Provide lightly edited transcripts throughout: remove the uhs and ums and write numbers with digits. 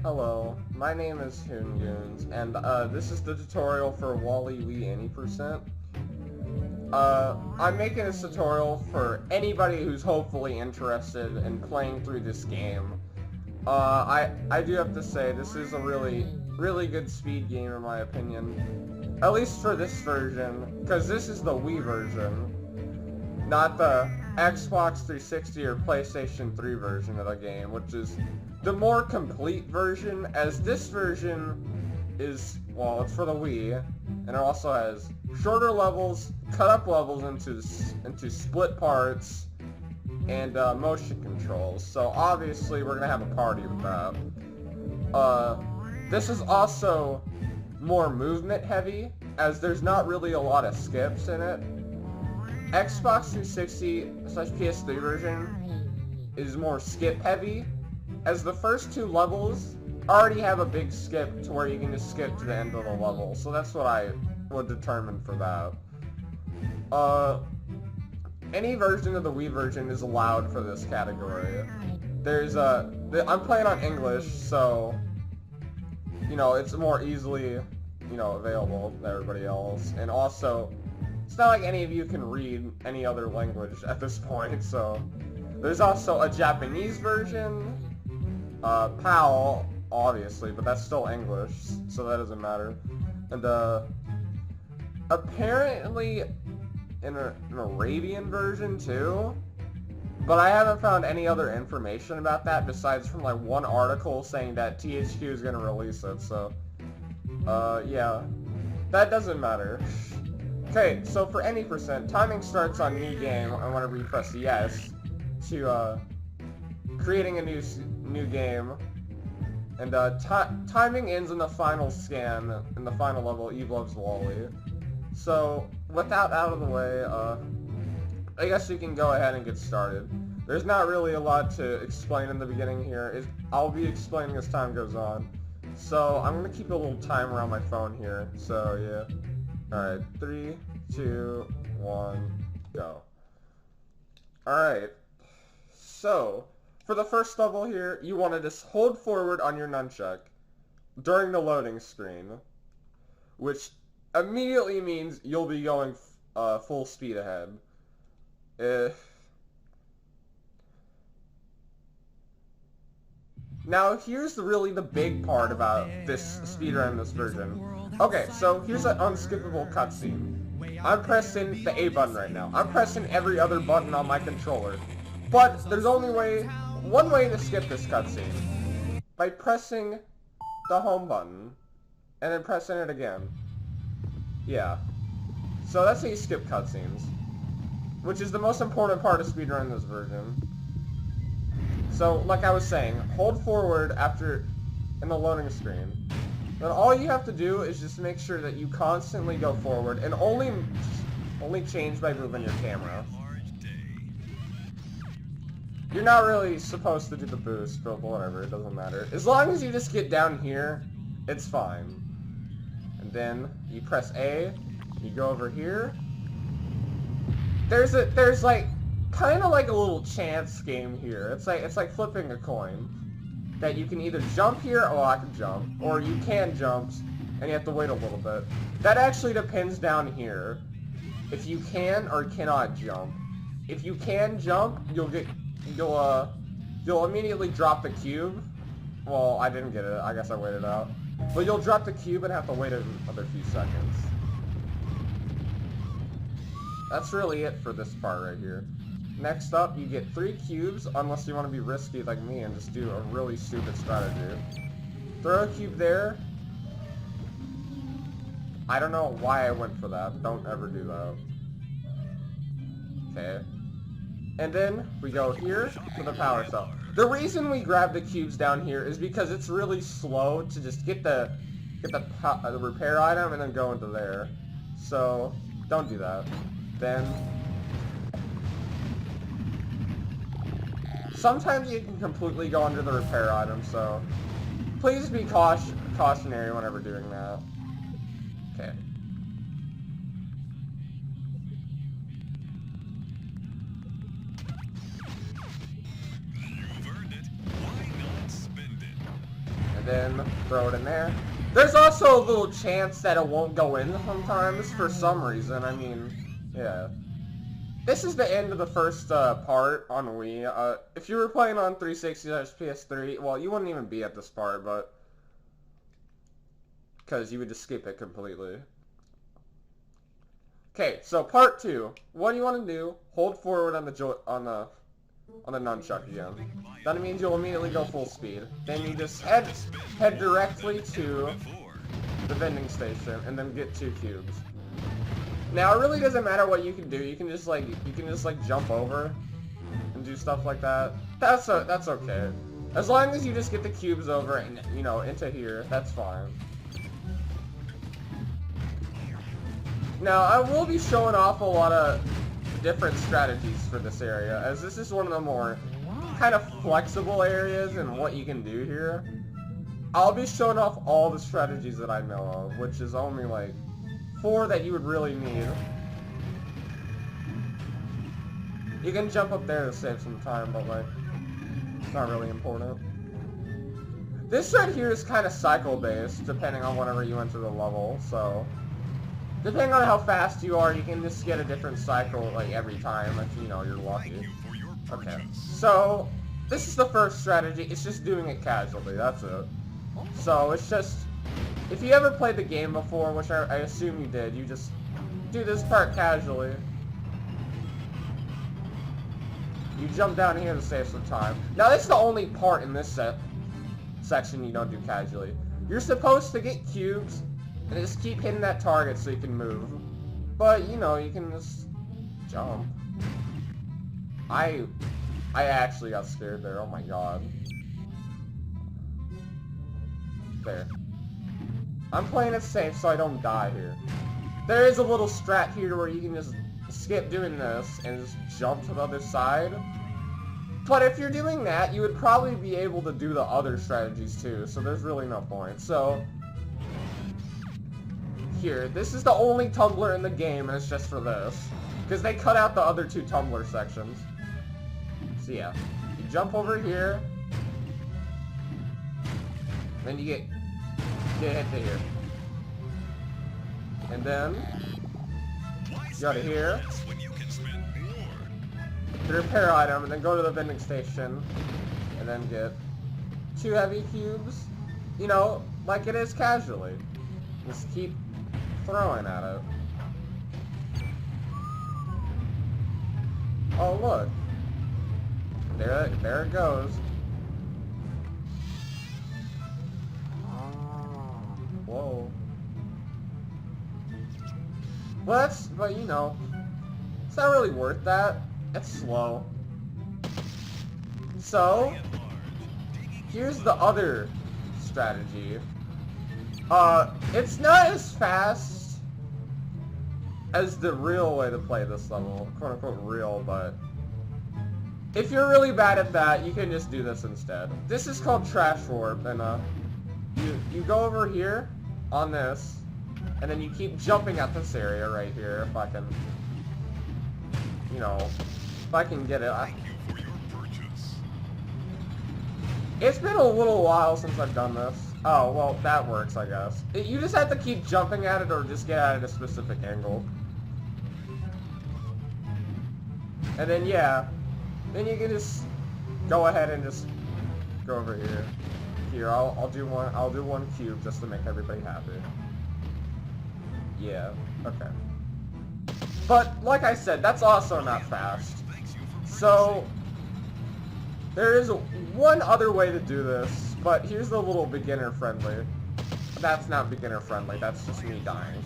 Hello, my name is Hoongoons, and this is the tutorial for Wii Any %. I'm making this tutorial for anybody who's hopefully interested in playing through this game. I do have to say, this is a really good speed game in my opinion. At least for this version, because this is the Wii version, not the Xbox 360 or PlayStation 3 version of the game, which is the more complete version, as this version is, well, it's for the Wii, and it also has shorter levels, cut up levels into split parts, and motion controls. So obviously we're gonna have a party with that. This is also more movement heavy, as there's not really a lot of skips in it. Xbox 360/PS3 version is more skip heavy, as the first two levels already have a big skip to where you can just skip to the end of the level, so that's what I would determine for that. Any version of the Wii version is allowed for this category. I'm playing on English, so, you know, it's more easily, you know, available to everybody else, and also, it's not like any of you can read any other language at this point, so. There's also a Japanese version, PAL, obviously, but that's still English, so that doesn't matter. And, apparently an Arabian version, too, but I haven't found any other information about that besides from, like, one article saying that THQ is gonna release it, so, yeah, that doesn't matter. Okay, so for any %, timing starts on new game, and whenever you press yes, to, creating a new game, and timing ends in the final scan, in the final level, Eve Loves Wally. So, with that out of the way, I guess we can go ahead and get started. There's not really a lot to explain in the beginning here. I'll be explaining as time goes on. So, I'm gonna keep a little timer on my phone here, so yeah. Alright, 3, 2, 1, go. Alright, so, for the first level here, you want to just hold forward on your nunchuck during the loading screen, which immediately means you'll be going full speed ahead. Now, here's really the big part about this speedrun in this version. Okay, so here's an unskippable cutscene. I'm pressing the A button right now. I'm pressing every other button on my controller. But there's only one way to skip this cutscene. By pressing the home button, and then pressing it again. Yeah. So that's how you skip cutscenes. Which is the most important part of speedrunning this version. So, like I was saying, hold forward in the loading screen. Then all you have to do is just make sure that you constantly go forward, and only change by moving your camera. You're not really supposed to do the boost, but whatever, it doesn't matter. As long as you just get down here, it's fine. And then you press A, you go over here. There's like kind of like a little chance game here. It's like flipping a coin. That you can either jump here, oh, I can jump, or you can jump and you have to wait a little bit. That actually depends down here. If you can or cannot jump. If you can jump, you'll immediately drop the cube. Well, I didn't get it. I guess I waited out. But you'll drop the cube and have to wait another few seconds. That's really it for this part right here. Next up, you get 3 cubes, unless you want to be risky like me and just do a really stupid strategy. Throw a cube there. I don't know why I went for that. Don't ever do that. Okay. And then we go here to the power cell. The reason we grab the cubes down here is because it's really slow to just get the repair item and then go into there. So don't do that. Then sometimes you can completely go under the repair item, so please be cautionary whenever doing that. Okay. then throw it in there. There's also a little chance that it won't go in sometimes for some reason. I mean, yeah. This is the end of the first part on Wii. If you were playing on 360 or PS3, well, you wouldn't even be at this part, but because you would just skip it completely. Okay, so part 2. What do you want to do? Hold forward on the nunchuck again. That means you'll immediately go full speed. Then you just head directly to the vending station and then get 2 cubes. Now it really doesn't matter what you can do. You can just like jump over and do stuff like that. That's okay. As long as you just get the cubes over and into here, that's fine. Now I will be showing off a lot of different strategies for this area, as this is one of the more kind of flexible areas in what you can do here. I'll be showing off all the strategies that I know of, which is only like 4 that you would really need. You can jump up there to save some time, but like, it's not really important. This right here is kind of cycle-based, depending on whenever you enter the level, so depending on how fast you are, you can just get a different cycle like every time if you're lucky. Okay, so this is the first strategy. It's just doing it casually, that's it. So it's just, if you ever played the game before, which I assume you did, you just do this part casually. You jump down here to save some time. Now this is the only part in this section you don't do casually. You're supposed to get cubes and just keep hitting that target so you can move. But you can just jump. I actually got scared there, oh my god. There. I'm playing it safe so I don't die here. There is a little strat here where you can just skip doing this and just jump to the other side. But if you're doing that, you would probably be able to do the other strategies too, so there's really no point. So, here, this is the only tumbler in the game, and it's just for this. Because they cut out the other 2 tumbler sections. So yeah, you jump over here, then you get hit to here. And then, you go to here, get a repair item, and then go to the vending station, and then get 2 heavy cubes, like it is casually. Just keep throwing at it. Oh look, there it goes. Whoa. Well, but it's not really worth that. It's slow. So, here's the other strategy. It's not as fast as the real way to play this level, quote unquote real, but if you're really bad at that, you can just do this instead. This is called Trash Warp, and you go over here on this, and then you keep jumping at this area right here, if I can, if I can get it. It's been a little while since I've done this. Oh, well, that works, I guess. You just have to keep jumping at it or just get at a specific angle. And then, yeah, then you can just go ahead and just go over here. Here, I'll do one cube just to make everybody happy. Yeah, okay. But, like I said, that's also not fast. So, there is one other way to do this, but here's the little beginner-friendly. That's not beginner-friendly, that's just me dying.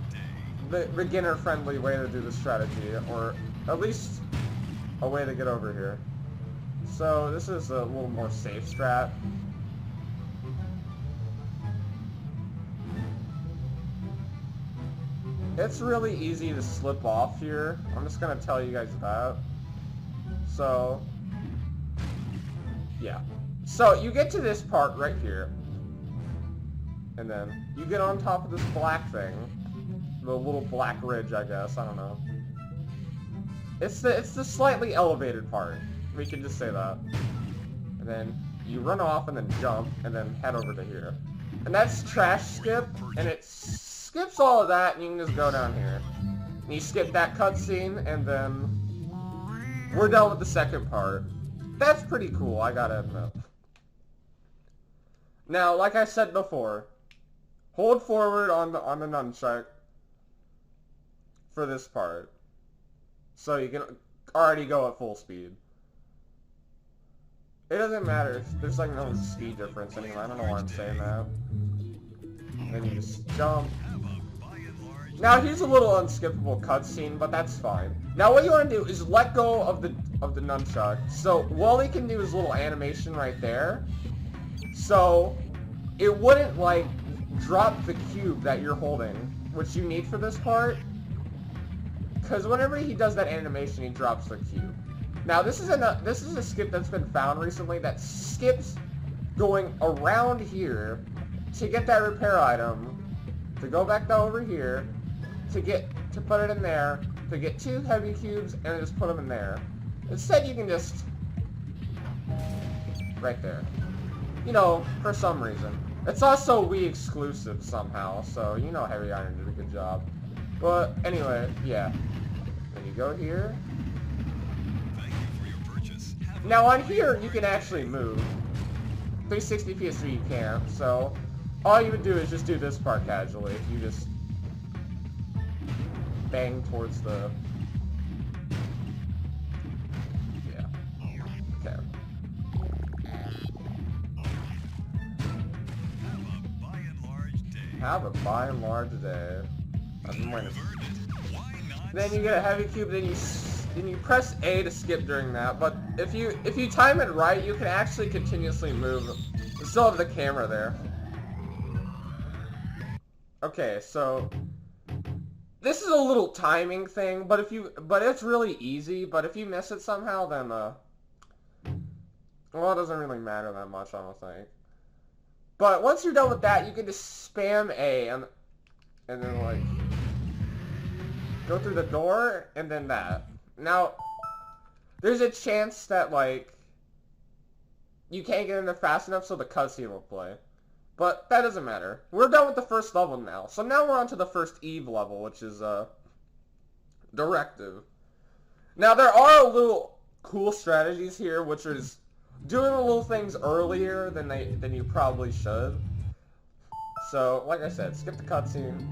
The beginner-friendly way to do the strategy, or at least a way to get over here. So, this is a little more safe strat. It's really easy to slip off here. I'm just gonna tell you guys that. So, yeah. So, you get to this part right here. And then, you get on top of this black thing. The little black ridge, I guess. I don't know. It's the slightly elevated part. We can just say that. And then, you run off and then jump, and then head over to here. And that's trash skip, and it skips all of that, and you can just go down here. And you skip that cutscene, and then we're done with the second part. That's pretty cool, I gotta admit. Now, like I said before, hold forward on the nunchuck for this part, so you can already go at full speed. It doesn't matter. There's like no speed difference anyway. I don't know why I'm saying that. Then you just jump. Now here's a little unskippable cutscene, but that's fine. Now what you want to do is let go of the nunchuck. So Wally can do his little animation right there. So it wouldn't like drop the cube that you're holding, which you need for this part. Because whenever he does that animation, he drops the cube. Now this is a skip that's been found recently that skips going around here to get that repair item, to go back down over here, to put it in there, to get 2 heavy cubes and just put them in there. Instead you can just right there. You know, for some reason. It's also Wii exclusive somehow, so you know Heavy Iron did a good job. But anyway, yeah. Then you go here. Now on here, you can actually move. 360 PS3 you can't, so all you would do is just do this part casually. You just bang towards the... Yeah. Okay. Have a by and large day. I've been waiting. Then you get a heavy cube, then you press A to skip during that, but if you time it right, you can actually continuously move. You still have the camera there. Okay, so this is a little timing thing, but it's really easy, but if you miss it somehow, then well, it doesn't really matter that much, I don't think. But once you're done with that, you can just spam A and then like go through the door and then that. Now, there's a chance that, like, you can't get in there fast enough so the cutscene will play. But that doesn't matter. We're done with the first level now. So now we're on to the first Eve level, which is, Directive. Now, there are a little cool strategies here, which is doing the little things earlier than you probably should. So, like I said, skip the cutscene.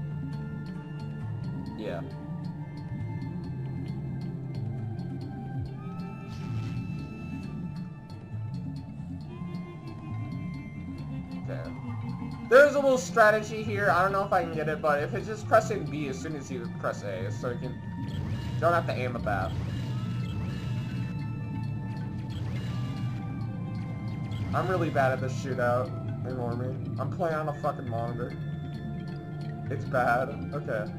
Yeah. There's a little strategy here. I don't know if I can get it, but if it's just pressing B as soon as you press A, so you don't have to aim at that. I'm really bad at this shootout. Ignore me. I'm playing on a fucking monitor. It's bad. Okay.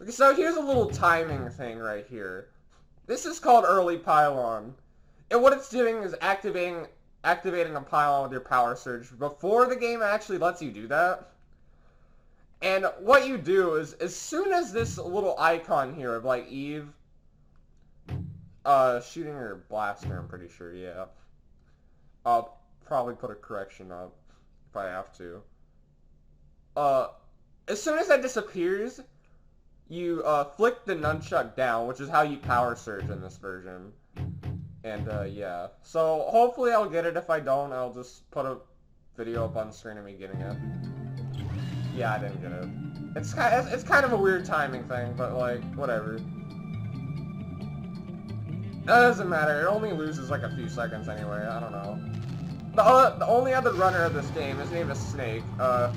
Okay, so here's a little timing thing right here. This is called early pylon. And what it's doing is activating a pylon with your power surge before the game actually lets you do that. And what you do is, as soon as this little icon here of like Eve shooting her blaster, I'm pretty sure, yeah. I'll probably put a correction up if I have to. As soon as that disappears, you flick the nunchuck down, which is how you power surge in this version. And, yeah. So, hopefully I'll get it. If I don't, I'll just put a video up on screen of me getting it. Yeah, I didn't get it. It's kind of a weird timing thing, but, like, whatever. That doesn't matter. It only loses, like, a few seconds anyway. I don't know. The only other runner of this game, his name is Snake. I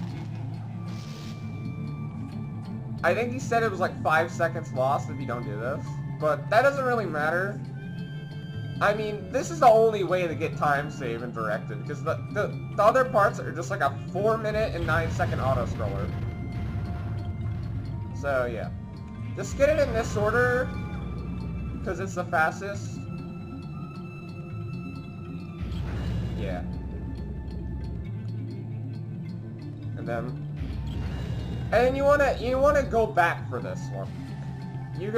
think he said it was, like, 5 seconds lost if you don't do this. But that doesn't really matter. I mean, this is the only way to get time save and directed, because the other parts are just like a 4-minute and 9-second auto-scroller. So, yeah. Just get it in this order, because it's the fastest. Yeah. And then you wanna go back for this one. You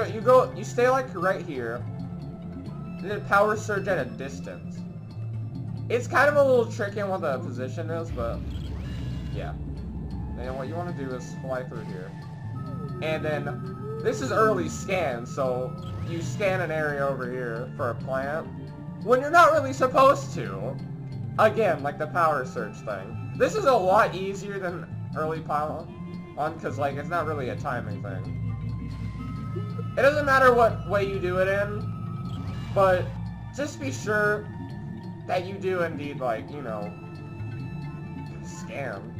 stay like right here. And then power surge at a distance. It's kind of a little tricky on what the position is, but yeah. And what you want to do is fly through here. And then, this is early scan, so you scan an area over here for a plant when you're not really supposed to. Again, like the power surge thing. This is a lot easier than early pylon, because like it's not really a timing thing. It doesn't matter what way you do it in, but just be sure that you do indeed, like, you know, scan.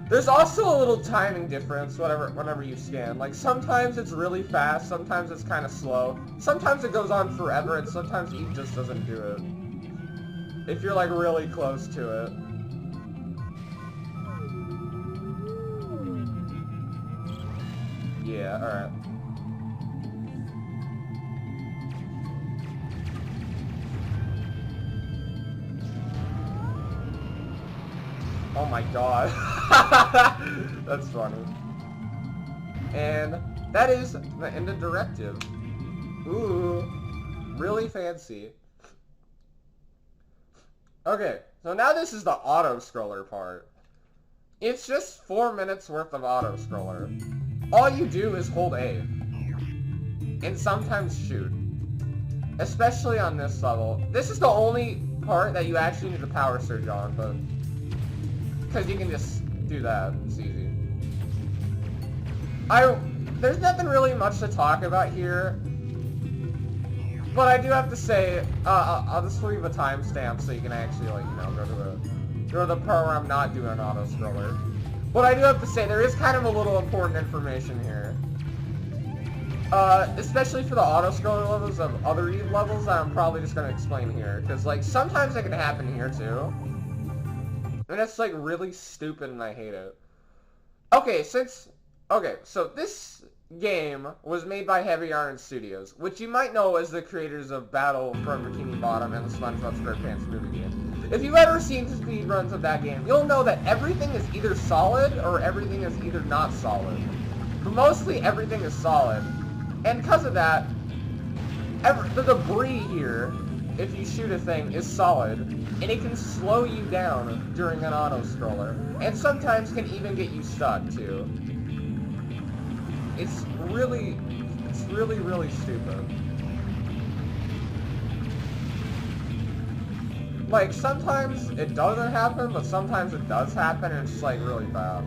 There's also a little timing difference whenever you scan. Like, sometimes it's really fast, sometimes it's kind of slow. Sometimes it goes on forever, and sometimes it just doesn't do it. If you're, like, really close to it. Yeah, alright. Oh my god. That's funny. And that is the end of directive. Ooh, really fancy. Okay, so now this is the auto-scroller part. It's just 4 minutes worth of auto-scroller. All you do is hold A. And sometimes shoot. Especially on this level. This is the only part that you actually need the power surge on, but... because you can just do that. It's easy. There's nothing really much to talk about here. But I do have to say, I'll just leave a timestamp so you can actually, like, you know, go to the part where I'm not doing an auto-scroller. But I do have to say, there is kind of a little important information here. Especially for the auto-scroller levels of other Eve levels that I'm probably just going to explain here. Because, like, sometimes it can happen here, too. And it's, like, really stupid and I hate it. Okay, so this game was made by Heavy Iron Studios, which you might know as the creators of Battle from Bikini Bottom and the SpongeBob SquarePants movie game. If you've ever seen speedruns of that game, you'll know that everything is either solid or everything is either not solid. But mostly everything is solid. And because of that, the debris here, if you shoot a thing, is solid, and it can slow you down during an auto-scroller, and sometimes can even get you stuck, too. It's really, really stupid. Like, sometimes it doesn't happen, but sometimes it does happen, and it's just, like, really bad.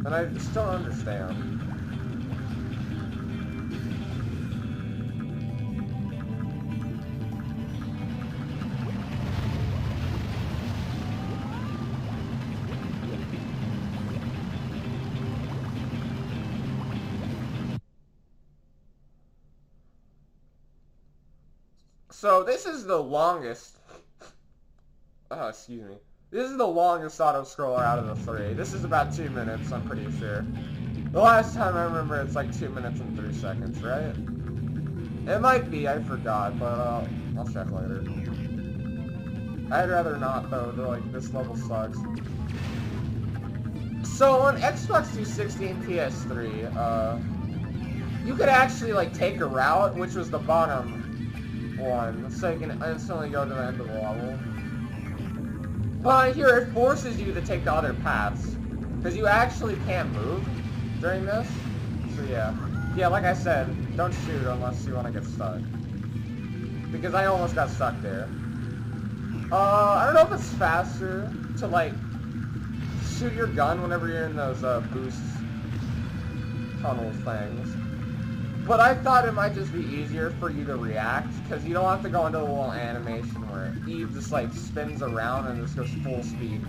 And I just don't understand. So this is the longest, excuse me. This is the longest auto-scroller out of the three. This is about 2 minutes, I'm pretty sure. The last time I remember it's like 2 minutes and 3 seconds, right? It might be, I forgot, but I'll check later. I'd rather not though, like this level sucks. So on Xbox 360 and PS3, you could actually like take a route, which was the bottom one, so you can instantly go to the end of the level. But here it forces you to take the other paths, because you actually can't move during this. So yeah, like I said, don't shoot unless you want to get stuck, because I almost got stuck there. I don't know if it's faster to like shoot your gun whenever you're in those boost tunnel things. But I thought it might just be easier for you to react, because you don't have to go into a little animation where Eve just like spins around and just goes full speed.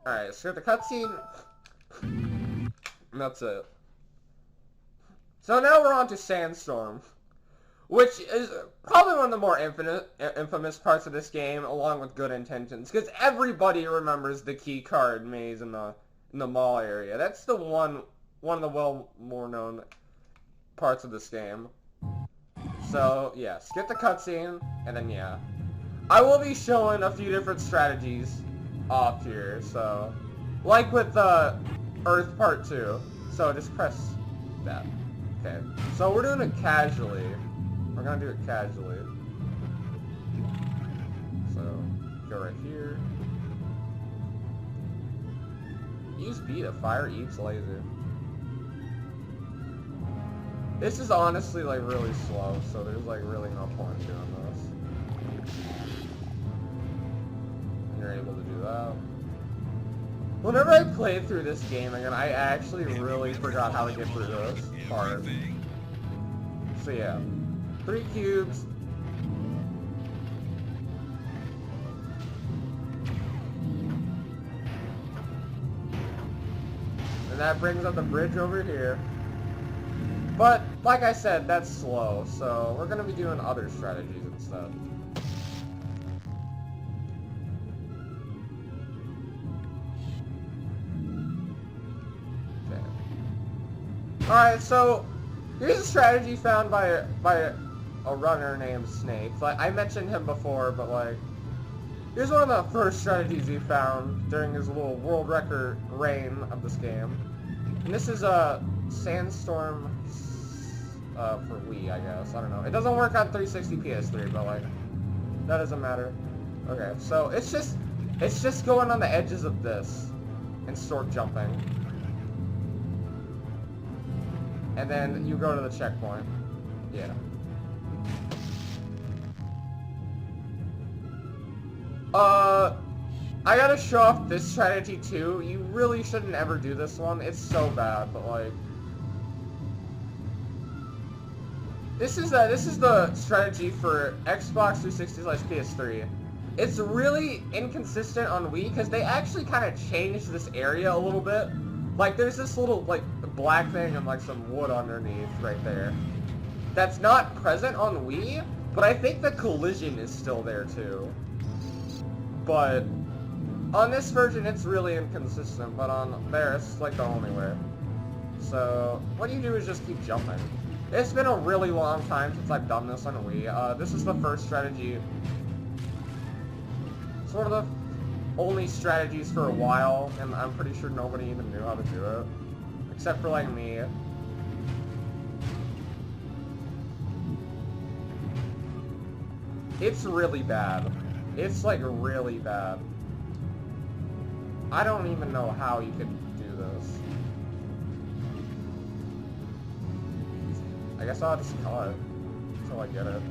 Alright, so the cutscene. And that's it. So now we're on to Sandstorm, which is probably one of the more infamous parts of this game, along with Good Intentions, because everybody remembers the key card maze in the mall area. That's the one of the more known parts of this game. So yeah, skip the cutscene, and then yeah, I will be showing a few different strategies off here. So like with Earth Part 2, so just press that. Okay, so we're doing it casually. We're gonna do it casually. So, go right here. Use B to fire each laser. This is honestly like really slow, so there's like really no point in doing this. And you're able to do that. Whenever I played through this game again, I actually really forgot how to get through this part. So yeah, 3 cubes. And that brings up the bridge over here. But, like I said, that's slow, so we're going to be doing other strategies instead. Alright, so here's a strategy found by a runner named Snake. Like, I mentioned him before, but like, here's one of the first strategies he found during his little world record reign of this game. And this is a Sandstorm for Wii, I guess. I don't know. It doesn't work on 360 PS3, but like, that doesn't matter. Okay, so it's just going on the edges of this and sword jumping. And then you go to the checkpoint. Yeah. I gotta show off this strategy too. You really shouldn't ever do this one. It's so bad, but like, this is the strategy for Xbox 360/PS3. It's really inconsistent on Wii because they actually kind of changed this area a little bit. Like, there's this little like black thing and like some wood underneath right there. That's not present on Wii, but I think the collision is still there too. But on this version, it's really inconsistent, but on there, it's like the only way. So what you do is just keep jumping. It's been a really long time since I've done this on Wii. This is the first strategy. It's one of the only strategies for a while, and I'm pretty sure nobody even knew how to do it. Except for like me. It's really bad. It's like really bad. I don't even know how you could do this. I guess I'll just cut it until I get it.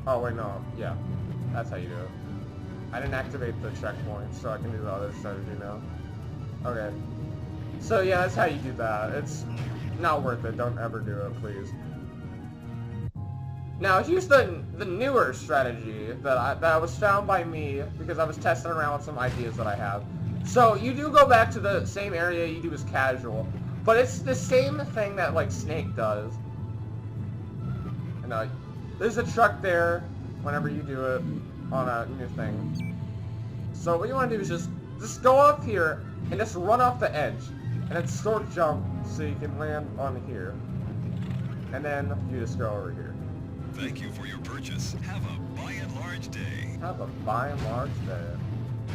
Oh wait, no. Yeah. That's how you do it. I didn't activate the checkpoint, so I can do the other strategy now. Okay. So yeah, that's how you do that. It's not worth it. Don't ever do it, please. Now here's the newer strategy that was found by me because I was testing around with some ideas that I have. So you do go back to the same area you do as casual, but it's the same thing that like Snake does. And there's a truck there whenever you do it on a new thing. So what you want to do is just go up here and just run off the edge, and then sword jump so you can land on here, and then you just go over here. Thank you for your purchase. Have a buy and large day. Have a buy and large day.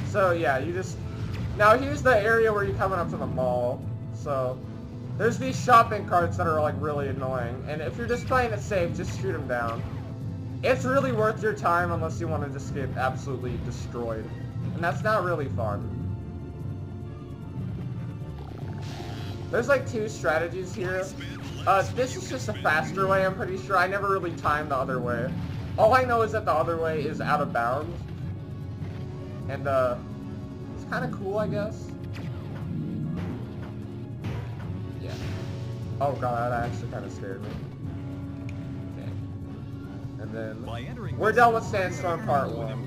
So yeah, now here's the area where you're coming up to the mall. So there's these shopping carts that are like really annoying, and if you're just playing it safe, just shoot them down. It's really worth your time unless you want to just get absolutely destroyed, and that's not really fun. There's like 2 strategies here. This is just a faster way, I'm pretty sure. I never really timed the other way. All I know is that the other way is out of bounds. And, it's kind of cool, I guess. Yeah. Oh god, that actually kind of scared me. Okay. And then, we're done with Sandstorm Part 1.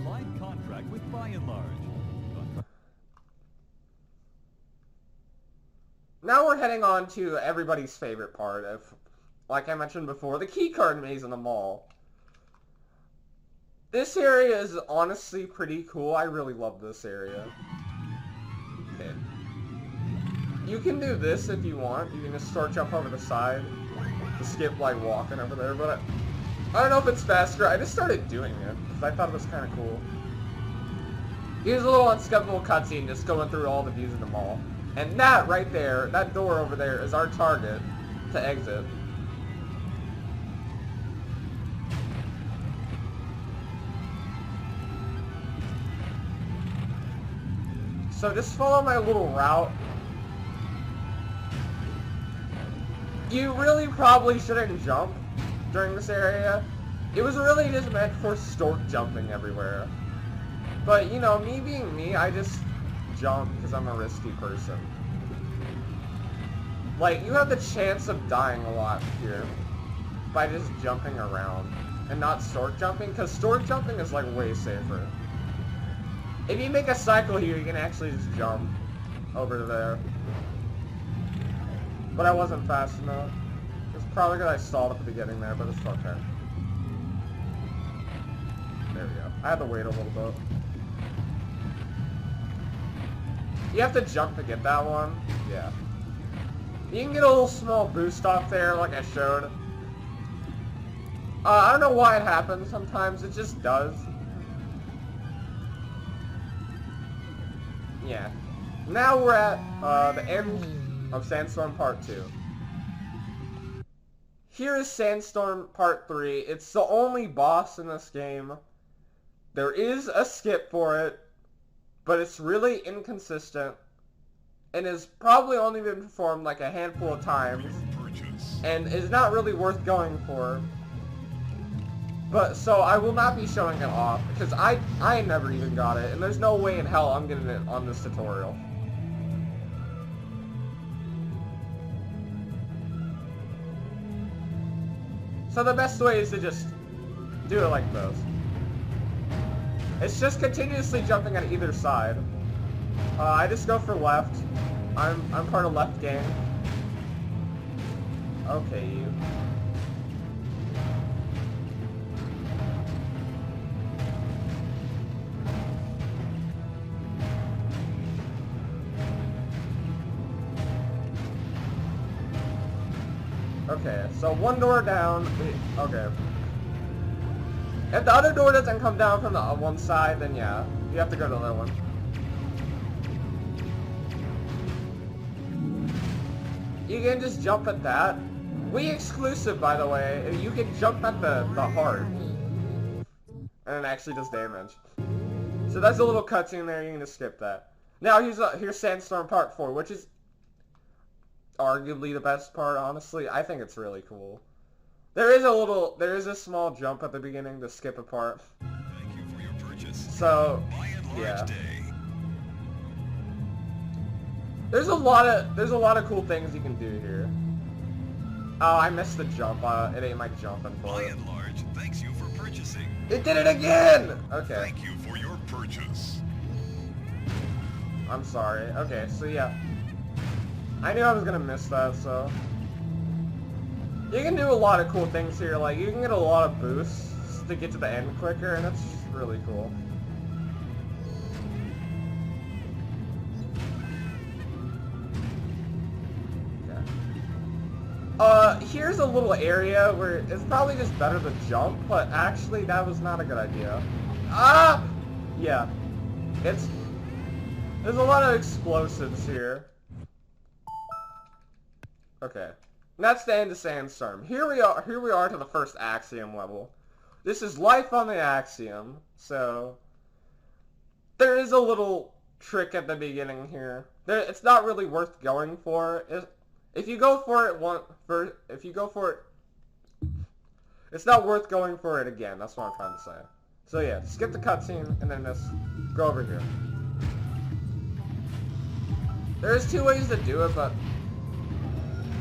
Now we're heading on to everybody's favorite part of, like I mentioned before, the keycard maze in the mall. This area is honestly pretty cool. I really love this area. Okay. You can do this if you want. You can just start jump over the side to skip like walking over there, but I don't know if it's faster. I just started doing it because I thought it was kind of cool. Here's a little unskippable cutscene just going through all the views of the mall. And that right there, that door over there is our target to exit. So just follow my little route. You really probably shouldn't jump during this area. It was really just meant for stork jumping everywhere. But, you know, me being me, I just jump because I'm a risky person. Like, you have the chance of dying a lot here by just jumping around and not stork jumping, because stork jumping is like way safer. If you make a cycle here, you can actually just jump over to there. But I wasn't fast enough. It's probably because I stalled at the beginning there, but it's okay. There we go. I had to wait a little bit. You have to jump to get that one. Yeah. You can get a little small boost off there, like I showed. I don't know why it happens sometimes. It just does. Yeah. Now we're at the end of Sandstorm Part 2. Here is Sandstorm Part 3. It's the only boss in this game. There is a skip for it, but it's really inconsistent and is probably only been performed like a handful of times and is not really worth going for. But so I will not be showing it off because I never even got it, and there's no way in hell I'm getting it on this tutorial. So the best way is to just do it like this. It's just continuously jumping on either side. I just go for left. I'm part of left gang. Okay, you. Okay, so one door down. Okay. If the other door doesn't come down from the one side, then yeah, you have to go to the other one. You can just jump at that. Wii exclusive, by the way. You can jump at the heart, and it actually does damage. So that's a little cutscene there. You can just skip that. Now here's Sandstorm Part 4, which is arguably the best part. Honestly, I think it's really cool. There is a small jump at the beginning to skip a part. Thank you for your purchase. So, Buy and large yeah. day. There's a lot of cool things you can do here. Oh, I missed the jump. It ain't my jumping for Buy it. and large, thanks you for purchasing. It did it again! Okay. Thank you for your purchase. I'm sorry. Okay, so yeah. I knew I was gonna miss that, so. You can do a lot of cool things here, like you can get a lot of boosts to get to the end quicker, and that's just really cool. Okay. Here's a little area where it's probably just better to jump, but actually that was not a good idea. Ah! Yeah. There's a lot of explosives here. Okay. And that's the end of Sandstorm. Here we are to the first Axiom level. This is life on the Axiom, so there is a little trick at the beginning here. It's not really worth going for. If you go for it it's not worth going for it again. That's what I'm trying to say. So yeah, skip the cutscene and then just go over here. There's two ways to do it, but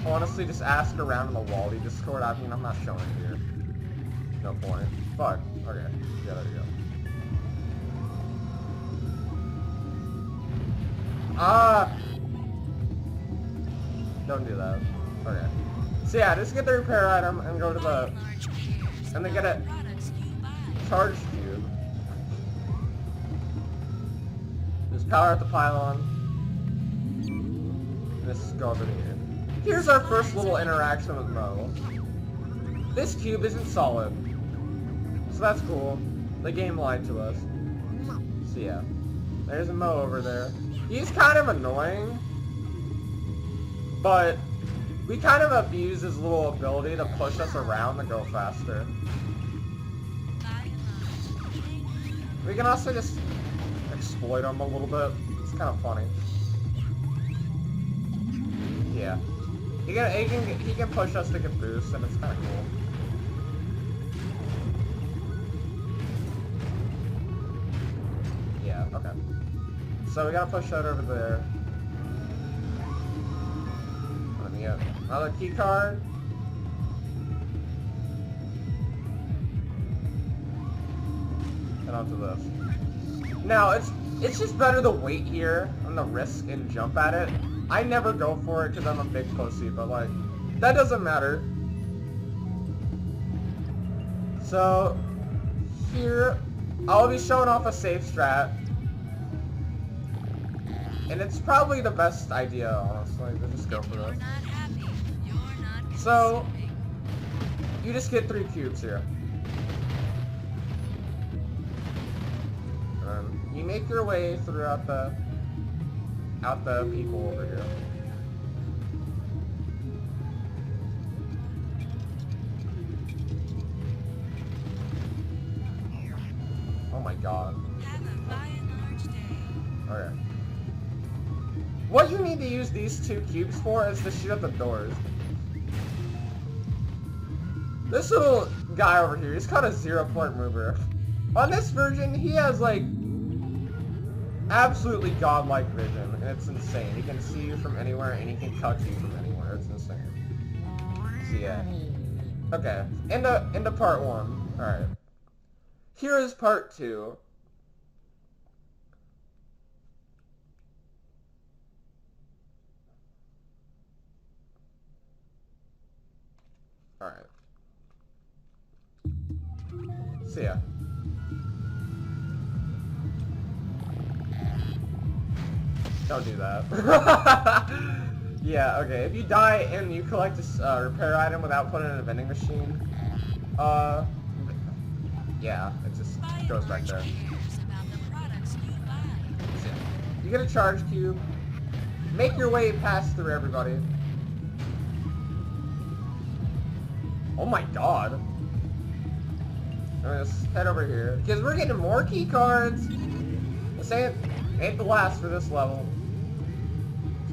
honestly, just ask around in the Wally Discord. I mean, I'm not showing it here. No point. Fuck. Okay. Yeah, there you go. Ah! Don't do that. Okay. So yeah, just get the repair item and go to the... And then get a charge cube. Just power up the pylon. And just go over here. Here's our first little interaction with Mo. This cube isn't solid. So that's cool. The game lied to us. So yeah. There's a Mo over there. He's kind of annoying. But we kind of abuse his little ability to push us around to go faster. We can also just exploit him a little bit. It's kind of funny. Yeah. He can push us to get boosts, and it's kind of cool. Yeah, okay. So we gotta push that over there. Let me get another key card. And onto this. Now, it's just better to wait here on the risk and jump at it. I never go for it because I'm a big pussy, but like, that doesn't matter. So, here, I'll be showing off a safe strat. And it's probably the best idea, honestly, to just go for this. So, you just get 3 cubes here. You make your way throughout the people over here. Oh my god. Okay. What you need to use these 2 cubes for is to shoot at the doors. This little guy over here, he's called a 0-point mover. On this version, he has like absolutely godlike vision, and it's insane. He can see you from anywhere, and he can touch you from anywhere. It's insane. So yeah. Okay, into part 1. Alright. Here is part 2. Alright. So yeah. Don't do that. Yeah, okay. If you die and you collect a repair item without putting it in a vending machine, yeah, it just goes back there. You get a charge cube. Make your way past through everybody. Oh my god. Let's head over here. Because we're getting more key cards. This ain't the last for this level.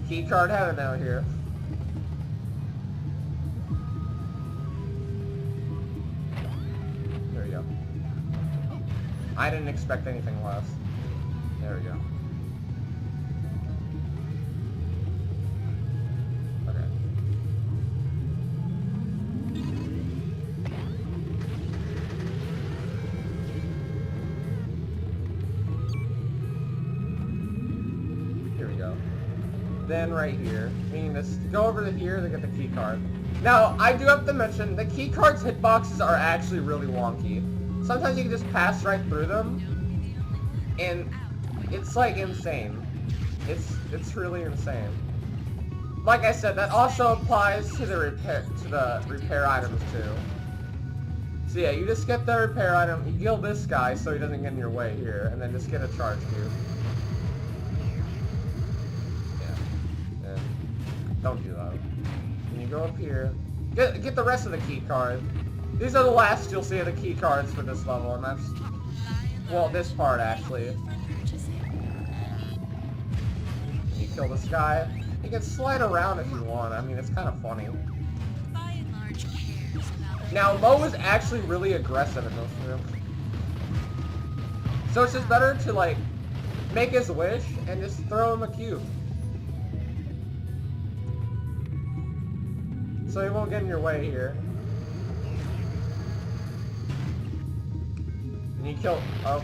Key card heaven out here. There we go. I didn't expect anything less. There we go. Okay. Here we go. Then right here, we can just go over to here to get the key card. Now, I do have to mention, the key card's hitboxes are actually really wonky. Sometimes you can just pass right through them, and it's like insane. It's really insane. Like I said, that also applies to the repair items too. So yeah, you just get the repair item, you kill this guy so he doesn't get in your way here, and then just get a charge cube. Don't do that. And you go up here. Get the rest of the key card. These are the last you'll see of the key cards for this level, and that's... well, this part, actually. You kill this guy. You can slide around if you want. I mean, it's kind of funny. Now, Mo is actually really aggressive in this room. So it's just better to, like, make his wish and just throw him a cube. So he won't get in your way here. And you kill... oh,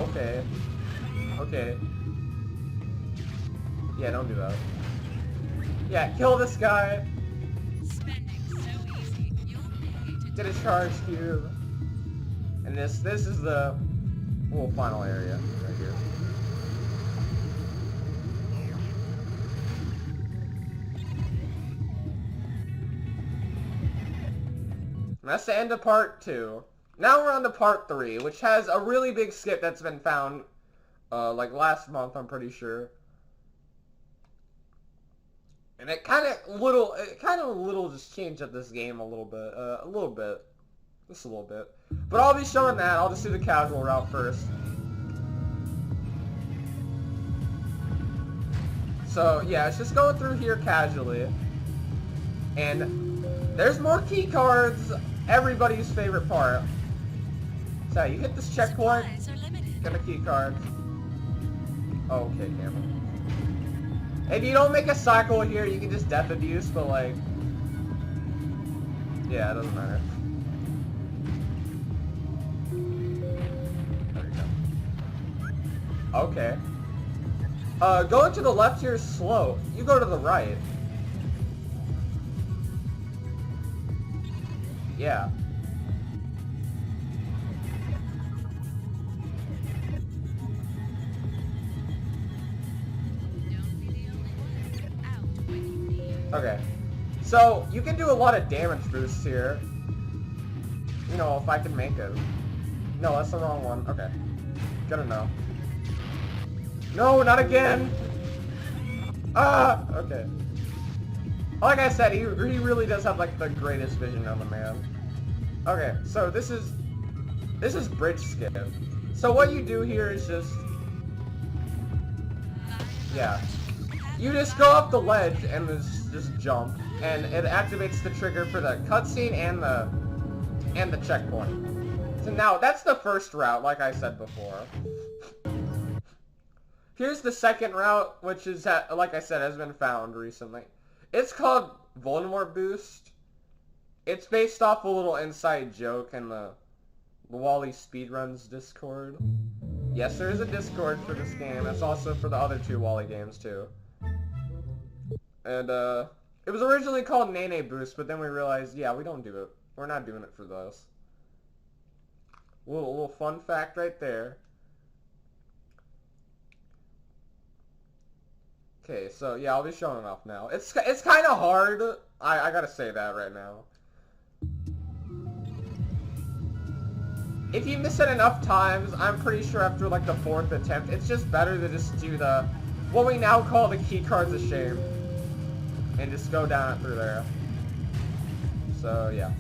okay. Okay. Yeah, don't do that. Yeah, kill this guy. Get a charge cube. And this is the little final area right here. And that's the end of part 2. Now we're on to part 3, which has a really big skip that's been found, like last month, I'm pretty sure. And it kind of just changed up this game a little bit, just a little bit. But I'll be showing that. I'll just do the casual route first. So yeah, it's just going through here casually, and there's more key cards. Everybody's favorite part. So you hit this checkpoint, get a key card. Oh, okay, camera. If you don't make a cycle here, you can just death abuse, but like, yeah, it doesn't matter. There we go. Okay. Going to the left here is slow. You go to the right. Yeah. Okay, so you can do a lot of damage boosts here. You know, if I can make it. No, that's the wrong one. Okay, good enough. No, not again! Ah! Okay. Like I said, he really does have like the greatest vision on the man. Okay, so this is bridge skip. So what you do here is just, yeah. You just go up the ledge and just jump, and it activates the trigger for the cutscene and the checkpoint. So now that's the first route, like I said before. Here's the second route, which is like I said has been found recently. It's called Voldemort Boost. It's based off a little inside joke in the Wally Speedruns Discord. Yes, there is a Discord for this game. It's also for the other 2 Wally games too. And, it was originally called Nene Boost, but then we realized, yeah, we don't do it. We're not doing it for those. Little fun fact right there. Okay, so, yeah, I'll be showing off now. It's kind of hard. I gotta say that right now. If you miss it enough times, I'm pretty sure after, like, the 4th attempt, it's just better to just do what we now call the key cards of shame. And just go down through there. So, yeah.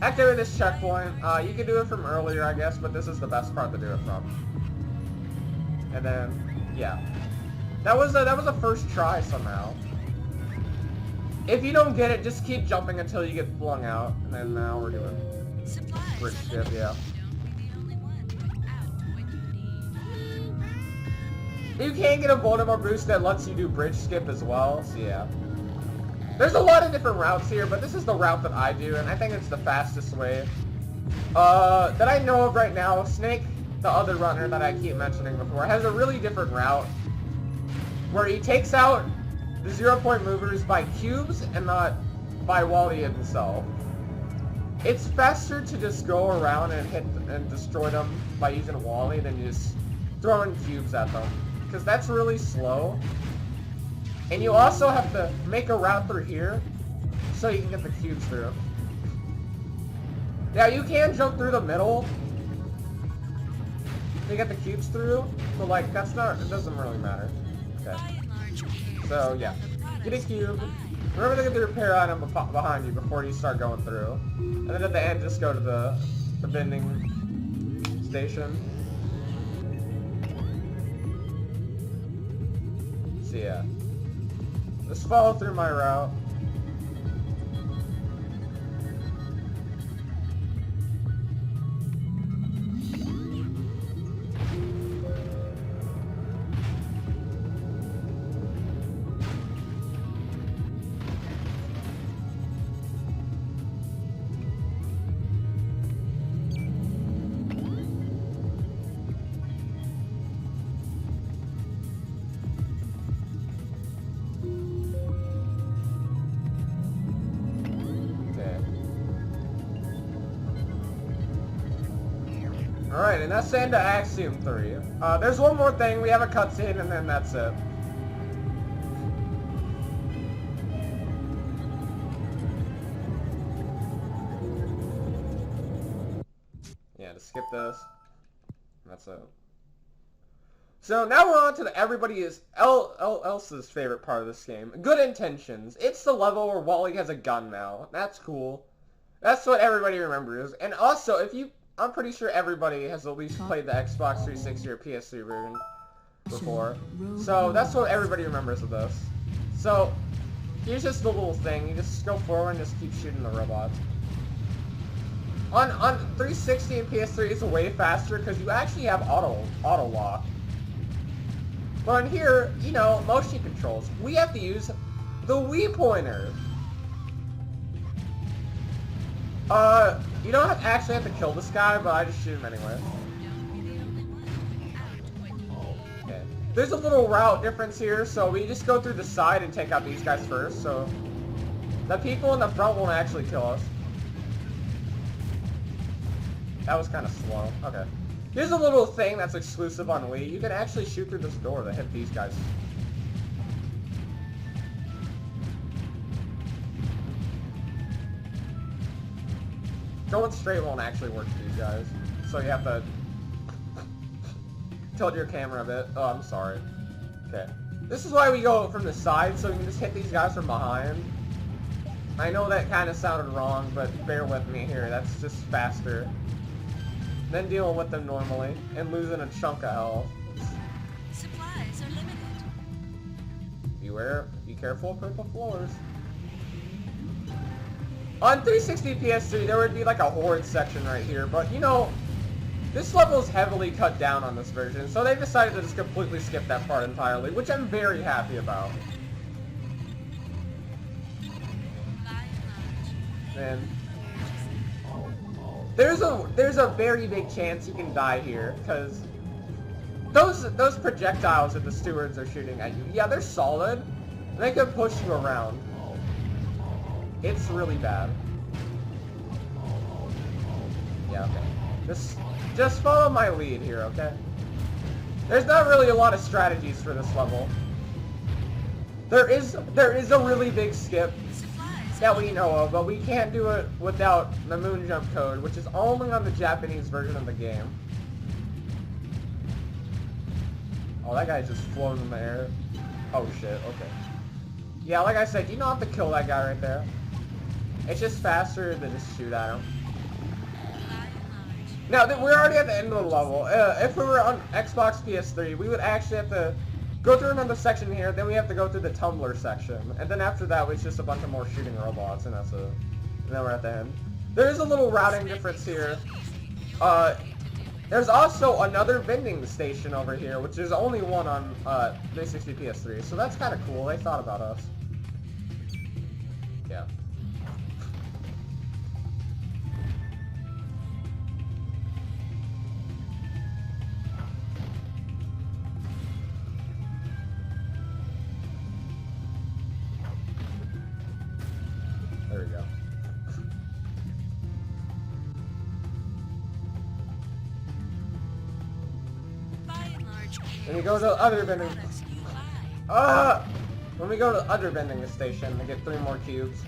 Activate this checkpoint. You can do it from earlier, I guess, but this is the best part to do it from. And then, yeah. That was a first try somehow. If you don't get it, just keep jumping until you get flung out. And then now we're doing bridge skip, yeah. You can get a Voldemort boost that lets you do bridge skip as well, so yeah. There's a lot of different routes here, but this is the route that I do, and I think it's the fastest way. That I know of right now. Snake, the other runner that I keep mentioning before, has a really different route, where he takes out the 0-point movers by cubes and not by Wally himself. It's faster to just go around and hit and destroy them by using Wally than just throwing cubes at them, because that's really slow. And you also have to make a route through here so you can get the cubes through. Yeah, you can jump through the middle to get the cubes through, but like it doesn't really matter. Okay. So yeah, get a cube. Remember to get the repair item behind you before you start going through. And then at the end, just go to the vending station. So yeah. Just follow through my route. Alright, and that's the end of Axiom 3. There's one more thing, we have a cutscene, and then that's it. Yeah, just skip this. That's it. So now we're on to the everybody else's favorite part of this game. Good intentions. It's the level where Wally has a gun now. That's cool. That's what everybody remembers. And also, I'm pretty sure everybody has at least played the Xbox 360 or PS3 version before. So that's what everybody remembers of this. So here's just the little thing. You just go forward and just keep shooting the robots. On 360 and PS3, it's way faster because you actually have auto lock. But on here, you know, motion controls. We have to use the Wii pointer. You don't actually have to kill this guy, but I just shoot him anyway. Okay. There's a little route difference here, so we just go through the side and take out these guys first, so the people in the front won't actually kill us. That was kind of slow. Okay. Here's a little thing that's exclusive on Wii. You can actually shoot through this door to hit these guys. Going straight won't actually work for these guys. So you have to tilt your camera a bit. Oh, I'm sorry. Okay. This is why we go from the side, so we can just hit these guys from behind. I know that kind of sounded wrong, but bear with me here. That's just faster than dealing with them normally and losing a chunk of health. Supplies are limited. Be careful of purple floors. On 360 PS3, there would be like a horde section right here, but you know, this level is heavily cut down on this version, so they decided to just completely skip that part entirely, which I'm very happy about. And there's a very big chance you can die here, because those projectiles that the stewards are shooting at you, yeah, they're solid. They could push you around. It's really bad. Yeah, okay. Just follow my lead here, okay? There's not really a lot of strategies for this level. There is a really big skip that we know of, but we can't do it without the moon jump code, which is only on the Japanese version of the game. Oh, that guy just floating in the air. Oh shit, okay. Yeah, like I said, you don't have to kill that guy right there. It's just faster than just shoot at him. Now, we're already at the end of the level. If we were on Xbox PS3, we would actually have to go through another section here, then we have to go through the tumbler section. And then after that, it's just a bunch of more shooting robots, and that's it. And then we're at the end. There is a little routing difference here. There's also another vending station over here, which is only one on 360 PS3. So that's kind of cool. They thought about us. Yeah. There we go. When we go to the other vending... When we go to the other vending station, we get 3 more cubes.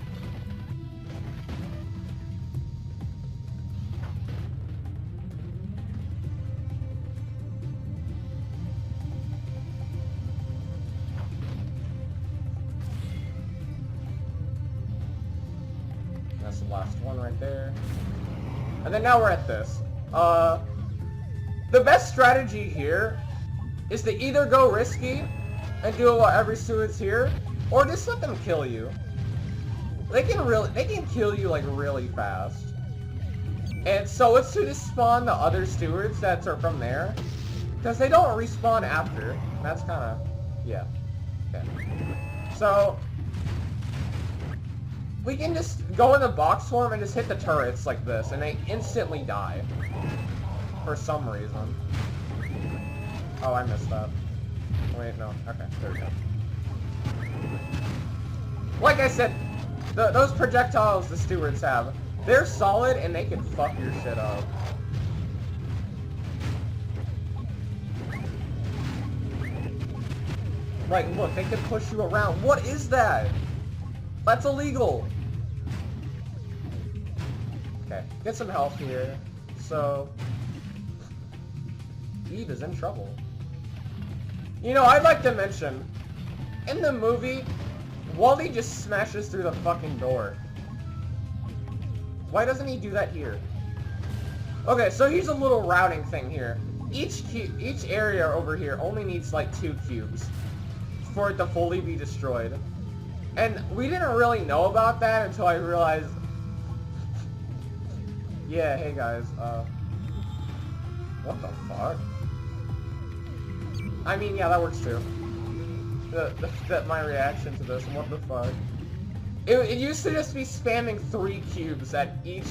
That's the last one right there. And then now we're at this. The best strategy here is to either go risky and do it while every steward's here, or just let them kill you. They can kill you like really fast. And so it's to just spawn the other stewards that are from there, because they don't respawn after. That's kind of, yeah. Okay. So we can just go in the box form and just hit the turrets like this, and they instantly die for some reason. Oh, I missed that. Wait, no. Okay, there we go. Like I said, those projectiles the stewards have, they're solid and they can fuck your shit up. Like, look, they can push you around. What is that? That's illegal. Okay, get some health here. So, Eve is in trouble. You know, I'd like to mention, in the movie, Wally just smashes through the fucking door. Why doesn't he do that here? Okay, so here's a little routing thing here. Each area over here only needs like 2 cubes for it to fully be destroyed. And we didn't really know about that until I realized... Yeah, hey guys, what the fuck? I mean, yeah, that works too. My reaction to this, what the fuck? It used to just be spamming 3 cubes at each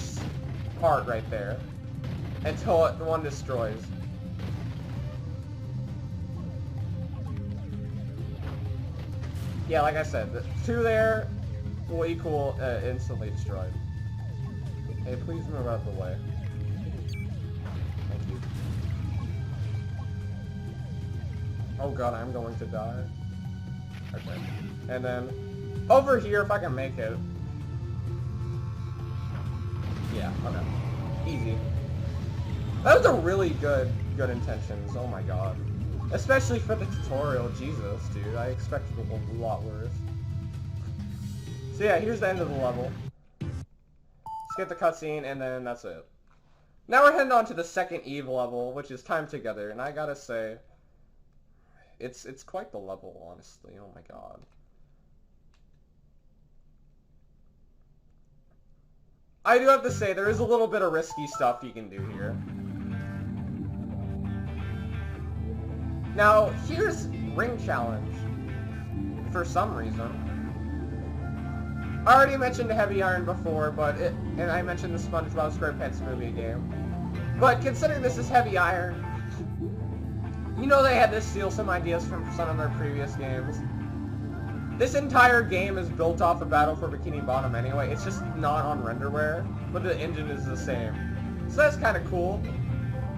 part right there. Until the one destroys. Yeah, like I said, the 2 there will equal instantly destroyed. Hey, please move out of the way. Thank you. Oh god, I'm going to die. Okay. And then, over here, if I can make it. Yeah, okay. Easy. That was a really good intentions, oh my god. Especially for the tutorial, Jesus, dude. I expected a lot worse. So yeah, here's the end of the level. Let's get the cutscene, and then that's it. Now we're heading on to the second Eve level, which is Time Together, and I gotta say, it's quite the level, honestly, oh my god. I do have to say, there is a little bit of risky stuff you can do here. Now, here's Ring Challenge. For some reason. I already mentioned Heavy Iron before, and I mentioned the SpongeBob SquarePants movie game. But considering this is Heavy Iron, you know they had to steal some ideas from some of their previous games. This entire game is built off of Battle for Bikini Bottom anyway. It's just not on renderware, but the engine is the same. So that's kind of cool.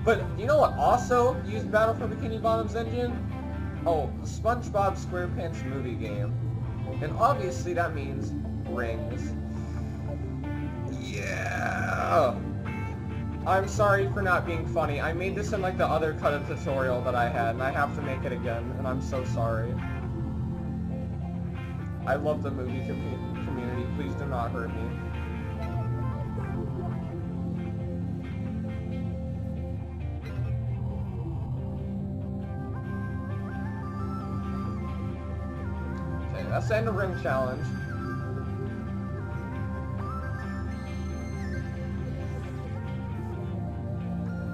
But you know what also used Battle for Bikini Bottom's engine? Oh, the SpongeBob SquarePants movie game. And obviously that means rings. Yeah! I'm sorry for not being funny. I made this in like the other cut-up tutorial that I had, and I have to make it again, and I'm so sorry. I love the movie community. Please do not hurt me. Okay, that's the end of Ring Challenge.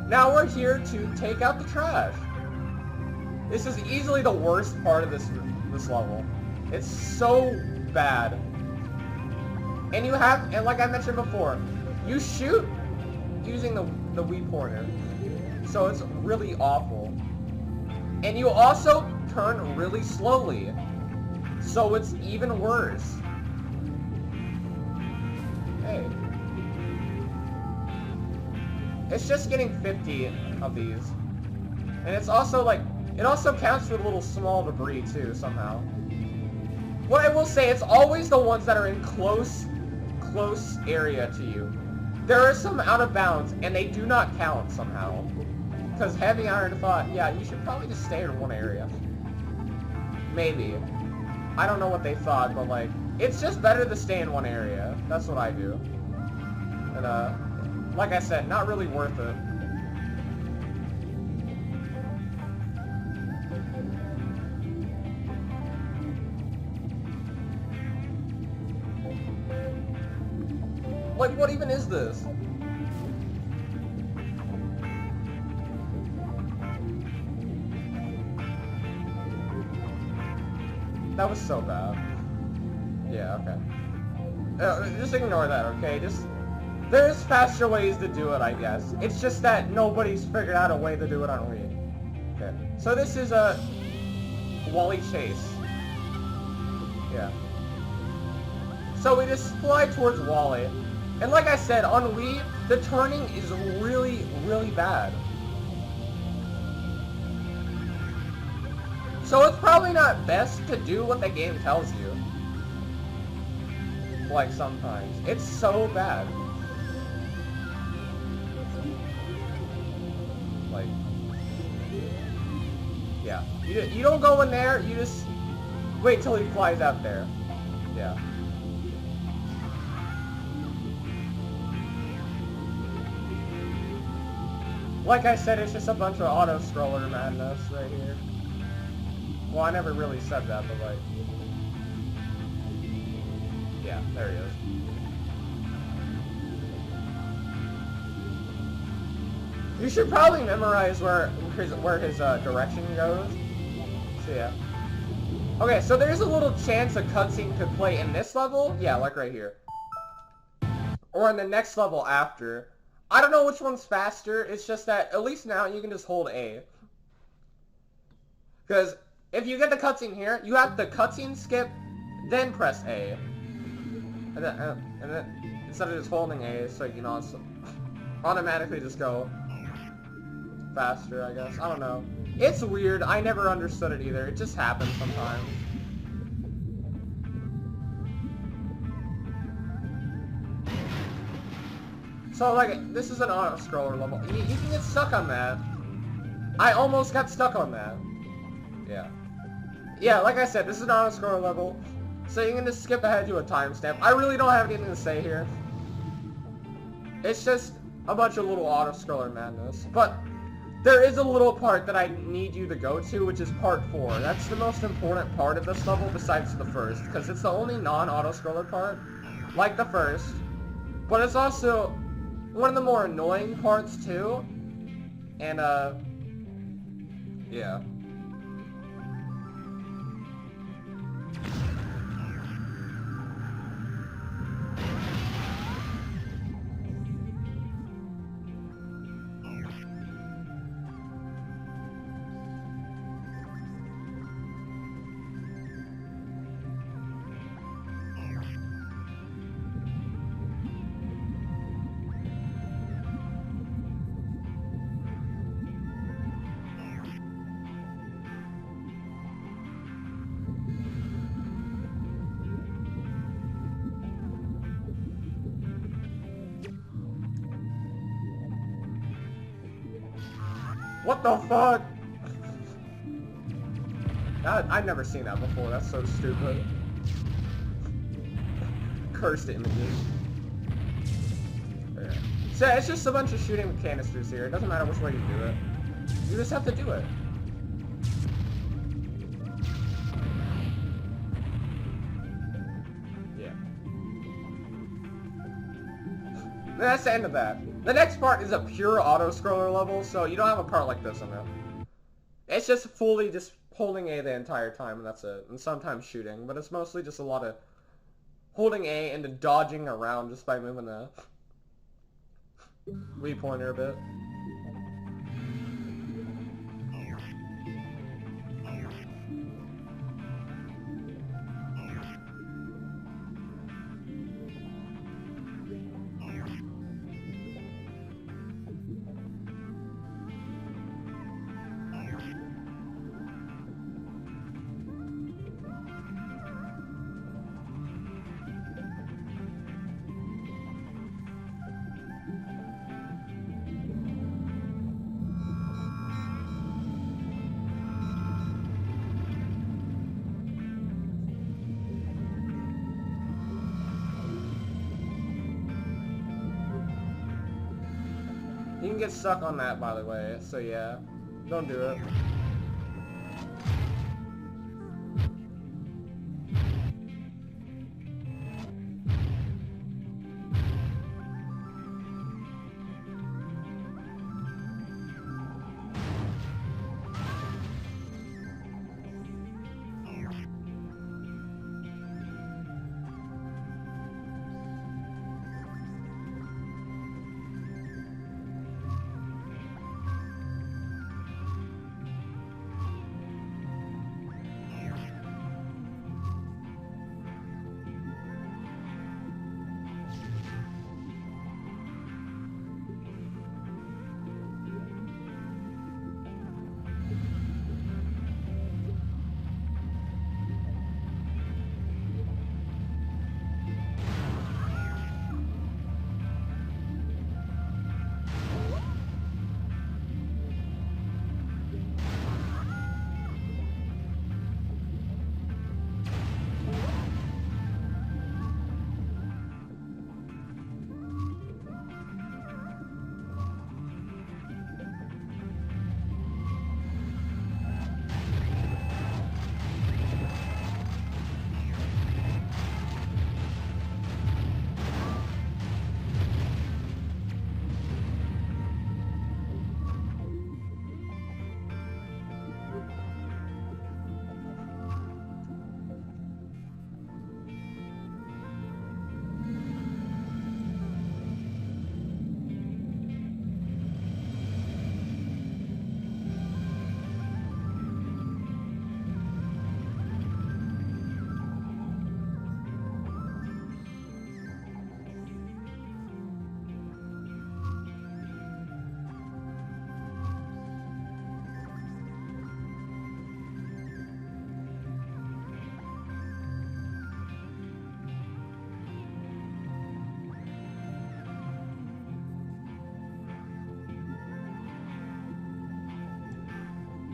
Now we're here to take out the trash. This is easily the worst part of this level. It's so bad. And you have, and like I mentioned before, you shoot using the Wii pointer. So it's really awful. And you also turn really slowly. So it's even worse. Hey. It's just getting 50 of these. And it's also like, it also counts for the little small debris too, somehow. What I will say, it's always the ones that are in close area to you. There are some out of bounds, and they do not count somehow. Because Heavy Iron thought, yeah, you should probably just stay in one area. Maybe. I don't know what they thought, but like, it's just better to stay in one area. That's what I do. And like I said, not really worth it. Like, what even is this? That was so bad. Yeah, okay. Just ignore that, okay? There's faster ways to do it, I guess. It's just that nobody's figured out a way to do it on Wii. Okay. So this is a Wally Chase. Yeah. So we just fly towards Wally. And like I said, on Wii, the turning is really, really bad. So it's probably not best to do what the game tells you. Like, sometimes. It's so bad. Like... Yeah. You don't go in there, you just... wait till he flies out there. Yeah. Like I said, it's just a bunch of auto-scroller madness right here. Well, I never really said that, but like... yeah, there he is. You should probably memorize where his direction goes. So yeah. Okay, so there's a little chance a cutscene could play in this level. Yeah, like right here. Or in the next level after. I don't know which one's faster. It's just that at least now you can just hold A. Because if you get the cutscene here, you have the cutscene skip, then press A. And then instead of just holding A, so you know, it's automatically just go faster, I guess. I don't know. It's weird. I never understood it either. It just happens sometimes. So, like, this is an auto-scroller level. You can get stuck on that. I almost got stuck on that. Yeah. Yeah, like I said, this is an auto-scroller level. So you can just skip ahead to a timestamp. I really don't have anything to say here. It's just a bunch of little auto-scroller madness. But there is a little part that I need you to go to, which is part 4. That's the most important part of this level besides the first, because it's the only non-auto-scroller part, like the first. But it's also one of the more annoying parts, too. And, yeah. What the fuck? I've never seen that before. That's so stupid. Cursed images. Okay. So it's just a bunch of shooting with canisters here. It doesn't matter which way you do it. You just have to do it. Yeah. That's the end of that. The next part is a pure auto-scroller level, so you don't have a part like this in it. It's just fully just holding A the entire time, and that's it. And sometimes shooting, but it's mostly just a lot of holding A and then dodging around just by moving the Wii pointer a bit. You can get stuck on that, by the way, so yeah. Don't do it.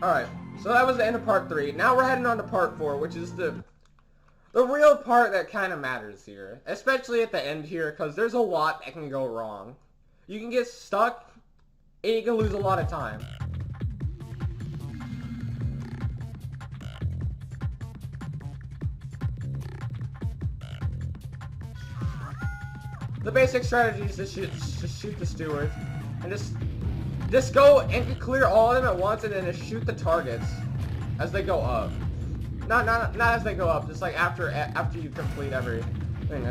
Alright, so that was the end of part 3. Now we're heading on to part 4, which is the real part that kind of matters here. Especially at the end here, because there's a lot that can go wrong. You can get stuck, and you can lose a lot of time. The basic strategy is to shoot the stewards, and just go and clear all of them at once, and then just shoot the targets as they go up. Not as they go up, just like after you complete everything.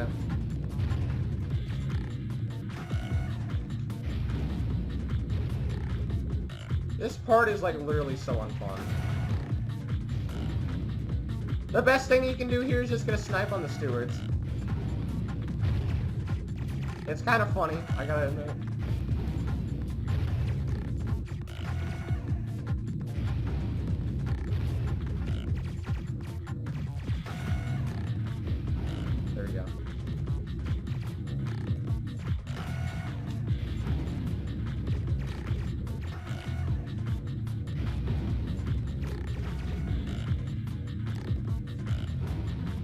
This part is like literally so unfun. The best thing you can do here is just get a snipe on the stewards. It's kind of funny, I gotta admit. There we go.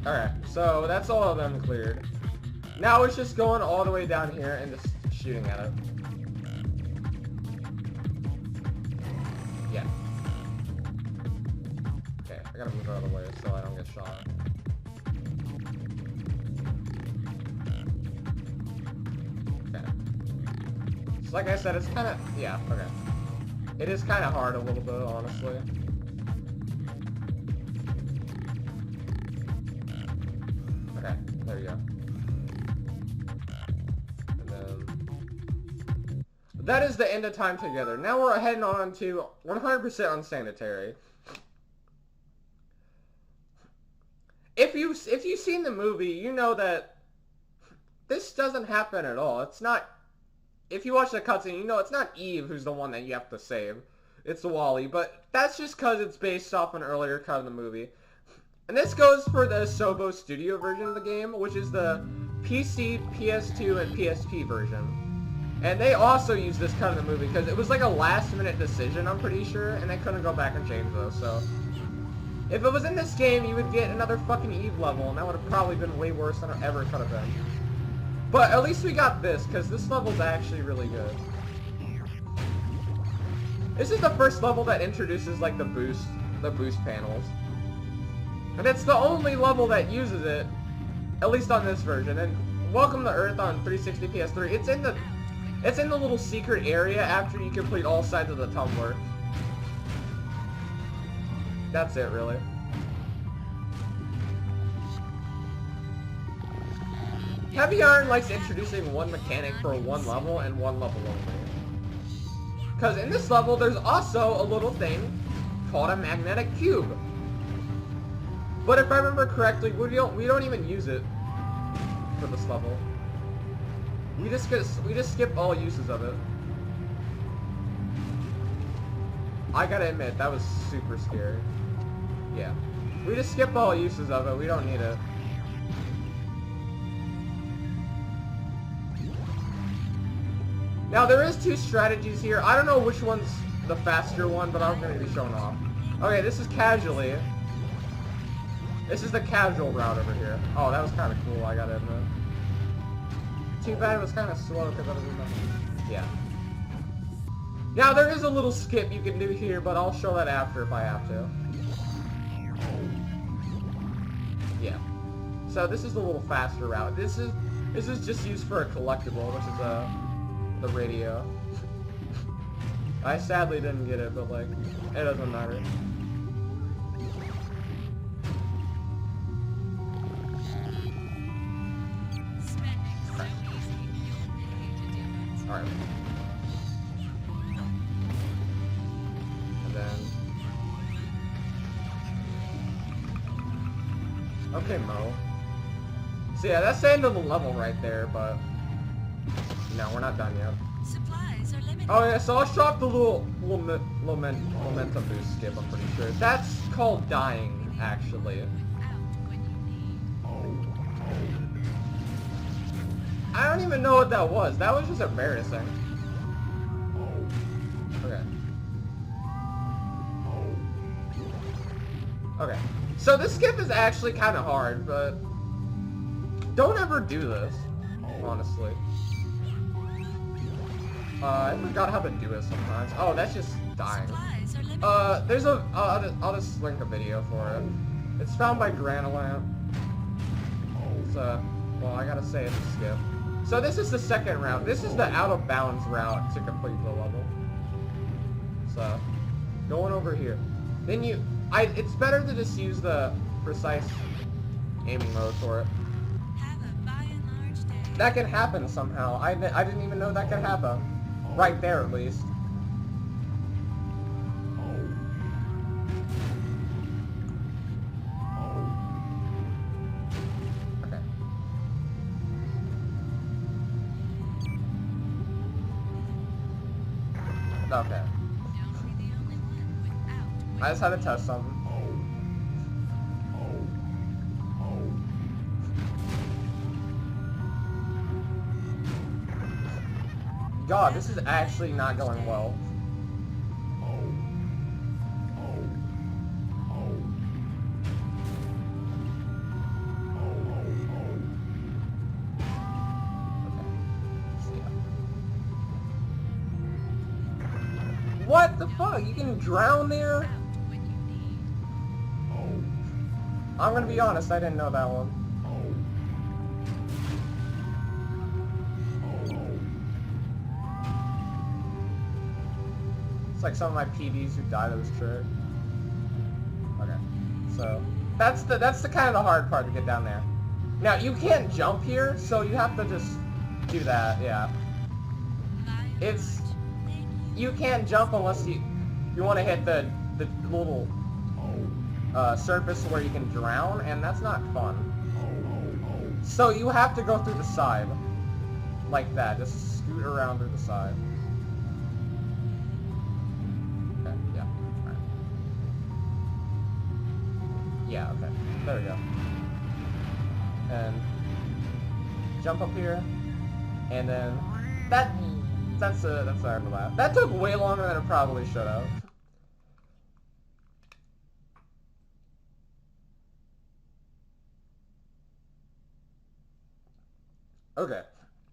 Alright, so that's all of them cleared. Now it's just going all the way down here and just shooting at it. Yeah. Okay, I gotta move out of the way so I don't get shot. Okay. So like I said, it's kind of... Yeah, okay. It is kind of hard a little bit, honestly. Okay, there you go. That is the end of time together. Now we're heading on to 100% unsanitary. If you've seen the movie, you know that this doesn't happen at all. It's not. If you watch the cutscene, you know it's not Eve who's the one that you have to save. It's Wally, but that's just because it's based off an earlier cut of the movie. And this goes for the Sobo Studio version of the game, which is the PC, PS2, and PSP version. And they also used this cut of the movie because it was like a last-minute decision, I'm pretty sure, and they couldn't go back and change those, so... If it was in this game, you would get another fucking Eve level, and that would have probably been way worse than it ever could have been. But at least we got this, because this level's actually really good. This is the first level that introduces, like, the boost panels. And it's the only level that uses it, at least on this version. And Welcome to Earth on 360 PS3. It's in the little secret area after you complete all sides of the tumbler. That's it, really. Heavy Iron likes introducing one mechanic for one level and one level only. Because in this level, there's also a little thing called a magnetic cube. But if I remember correctly, we don't even use it for this level. We just skip all uses of it. I gotta admit, that was super scary. Yeah. We just skip all uses of it, we don't need it. Now there is two strategies here. I don't know which one's the faster one, but I'm gonna be showing off. Okay, this is casually. This is the casual route over here. Oh, that was kinda cool, I gotta admit. Too bad it was kind of slow because I was in the... Yeah. Now, there is a little skip you can do here, but I'll show that after if I have to. Yeah. So this is a little faster route. This is just used for a collectible, which is the radio. I sadly didn't get it, but like, it doesn't matter. Alright. And then... Okay, Mo. So yeah, that's the end of the level right there, but... No, we're not done yet. Supplies are limited. Oh yeah, so I'll show off the little momentum boost skip, I'm pretty sure. That's called dying, actually. I don't even know what that was. That was just embarrassing. Okay. Okay. So this skip is actually kind of hard, but don't ever do this, honestly. I forgot how to do it sometimes. Oh, that's just dying. Supplies are limited. There's a, I'll just link a video for it. It's found by Granalamp. It's, well, I gotta say it's a skip. So this is the second route. This is the out-of-bounds route to complete the level. So, going over here. Then it's better to just use the precise aiming mode for it. Have a by and large day. That can happen somehow. I didn't even know that could happen. Right there, at least. Okay. Okay. Don't be the only one without. I just had to test something. God, this is actually not going well. What the fuck? You can drown there? Out when you need. I'm gonna be honest, I didn't know that one. It's like some of my PDs who die to this trick. Okay, so that's the kind of the hard part to get down there. Now you can't jump here, so you have to just do that. Yeah, By and it's large. Thank you. you can't jump unless you want to hit the little surface where you can drown, and that's not fun. So you have to go through the side, like that. Just scoot around through the side. Okay, yeah. Alright. Yeah, okay. There we go. And jump up here, and then that's the end of that. That took way longer than it probably should have. Okay,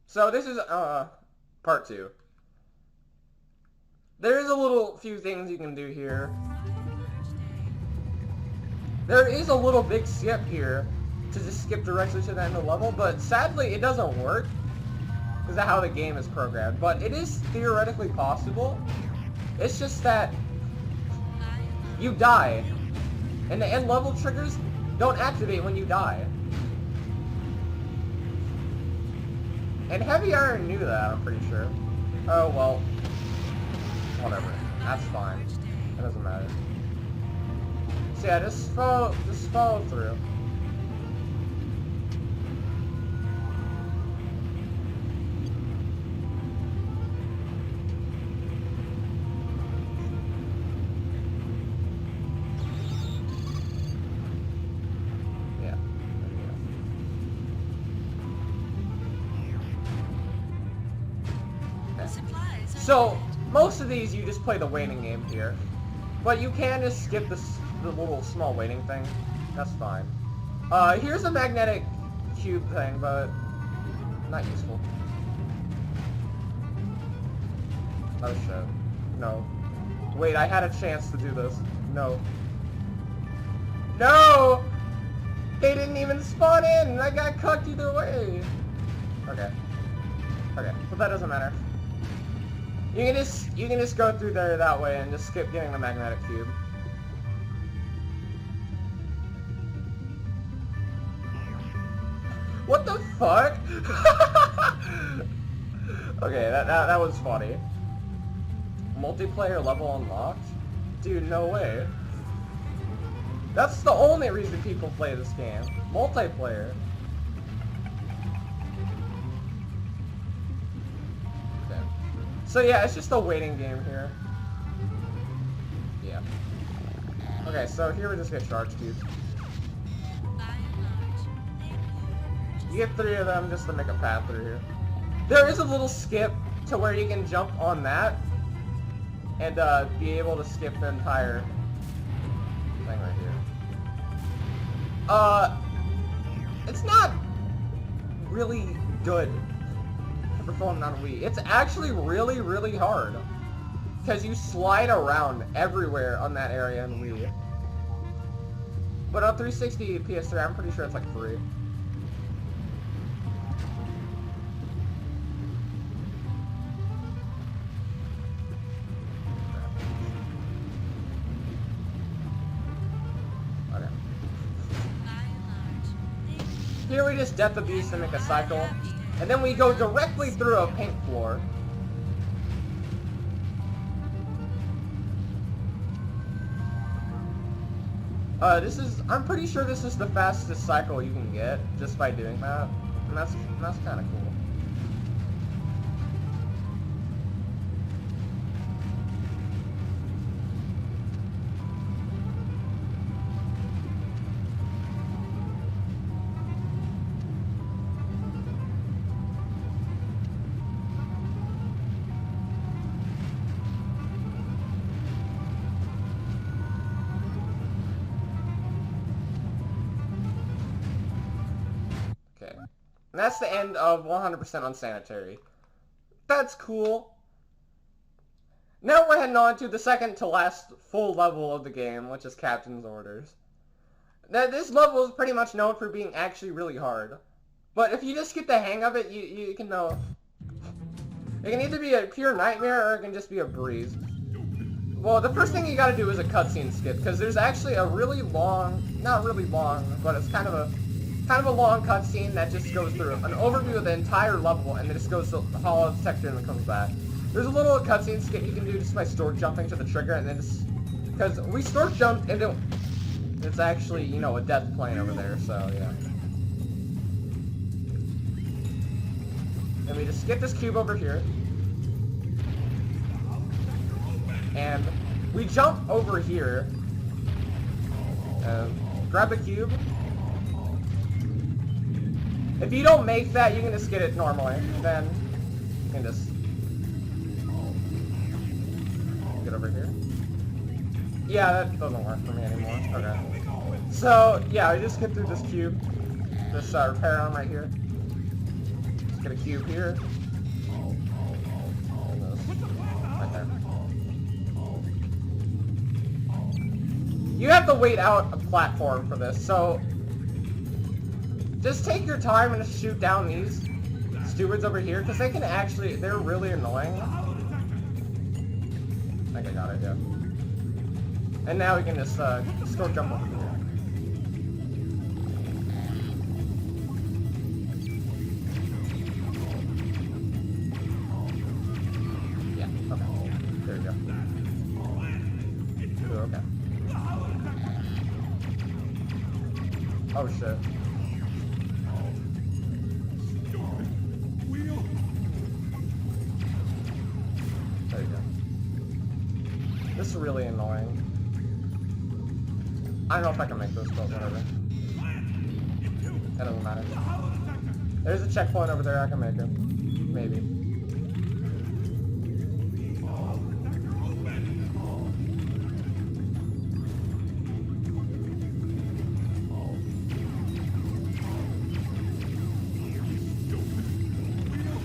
so this is part 2. There is a little few things you can do here. By and large day. There is a little big skip here to just skip directly to the end of the level, but sadly it doesn't work because of how the game is programmed. But it is theoretically possible. It's just that By and large. you die, and the end level triggers don't activate when you die. And Heavy Iron knew that, I'm pretty sure. Oh, well. Whatever. That's fine. That doesn't matter. So yeah, just follow through. Yeah. Supplies are So, limited. most of these you just play the waiting game here. But you can just skip the little small waiting thing. That's fine. Here's a magnetic cube thing, but not useful. Oh shit. No. Wait, I had a chance to do this. No. No! They didn't even spawn in, and I got cucked either way. Okay. Okay, but that doesn't matter. You can just go through there that way and just skip getting the magnetic cube. What the fuck? Okay, that was funny. Multiplayer level unlocked? Dude, no way. That's the only reason people play this game. Multiplayer. Okay. So yeah, it's just a waiting game here. Yeah. Okay, so here we just get charge cubes. By and large. Thank you. You get 3 of them just to make a path through here. There is a little skip to where you can jump on that and be able to skip the entire thing right here. It's not really good for phone on Wii. It's actually really, really hard. Because you slide around everywhere on that area in Wii. But on 360 PS3, I'm pretty sure it's like free. Okay. Here we just death the beast and make a cycle. And then we go directly through a paint floor. I'm pretty sure this is the fastest cycle you can get just by doing that. And that's kind of cool. And that's the end of 100% Unsanitary. That's cool. Now we're heading on to the second to last full level of the game, which is Captain's Orders. Now, this level is pretty much known for being actually really hard. But if you just get the hang of it, you can know. It can either be a pure nightmare or it can just be a breeze. Well, the first thing you gotta do is a cutscene skip, because there's actually a really long, not really long, but it's kind of a long cutscene that just goes through an overview of the entire level, and then just goes to the hollow sector and then comes back. There's a little cutscene skip you can do just by stork jumping to the trigger, and then just because we stork jumped into, it's actually, you know, a death plane over there, so yeah. And we just get this cube over here, and we jump over here, grab the cube. If you don't make that, you can just get it normally. Then you can just get over here. Yeah, that doesn't work for me anymore. Okay. So yeah, I just get through this cube, this repair arm right here. Just get a cube here. And this right there. You have to wait out a platform for this, so just take your time and just shoot down these stewards over here, because they can actually, they're really annoying. I think I got it, yeah. And now we can just stork jump over here. Yeah, okay. There we go. Ooh, okay. Oh shit. This is really annoying. I don't know if I can make this, but whatever. That doesn't matter. There's a checkpoint over there, I can make it. Maybe.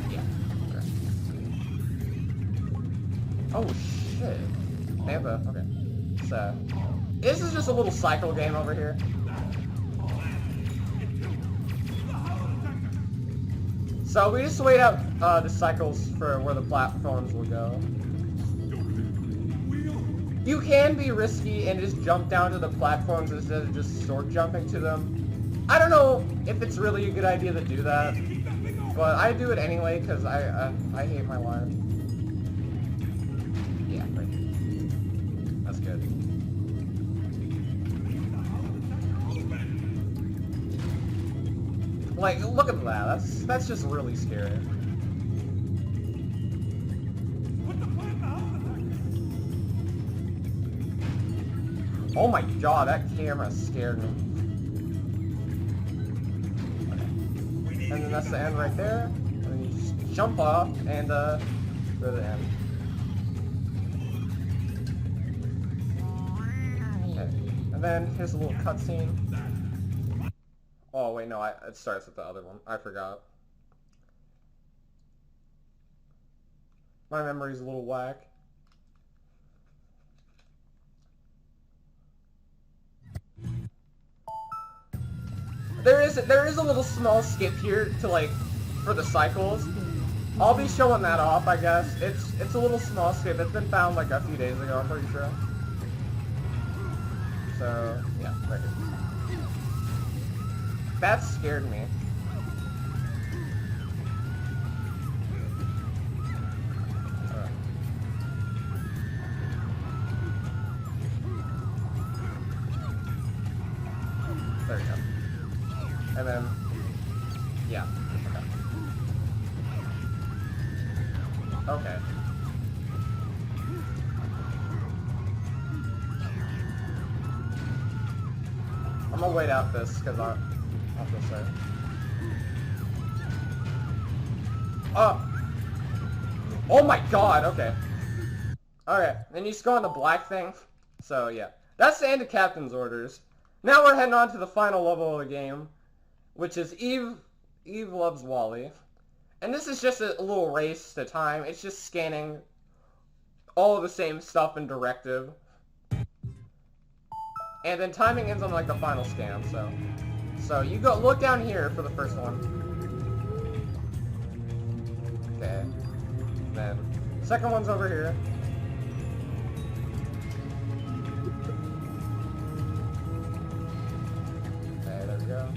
Yeah. Okay. Oh shit. They have a, okay. So, this is just a little cycle game over here. So we just wait out the cycles for where the platforms will go. You can be risky and just jump down to the platforms instead of just stork jumping to them. I don't know if it's really a good idea to do that, but I do it anyway because I hate my life. Yeah, right. That's good. Like, look at that. That's just really scary. Oh my god, that camera scared me. Okay. And then that's the end right there. And then you just jump off and go to the end. Okay. And then here's a little cutscene. wait, no, it starts with the other one. I forgot. My memory's a little whack. There is a little small skip here to like for the cycles. I'll be showing that off, I guess. It's a little small skip. It's been found like a few days ago, I'm pretty sure. So yeah, right here. That scared me. Alright. There we go. And then, yeah. Okay. I'm gonna wait out this because I'll just say. Oh my god, okay. Okay, then you just go on the black thing. So yeah. That's the end of Captain's Orders. Now we're heading on to the final level of the game, which is Eve Loves Wally. And this is just a little race to time. It's just scanning all of the same stuff in directive. And then timing ends on like the final scan, so you go look down here for the first one. Okay. Then second one's over here. Okay, there we go.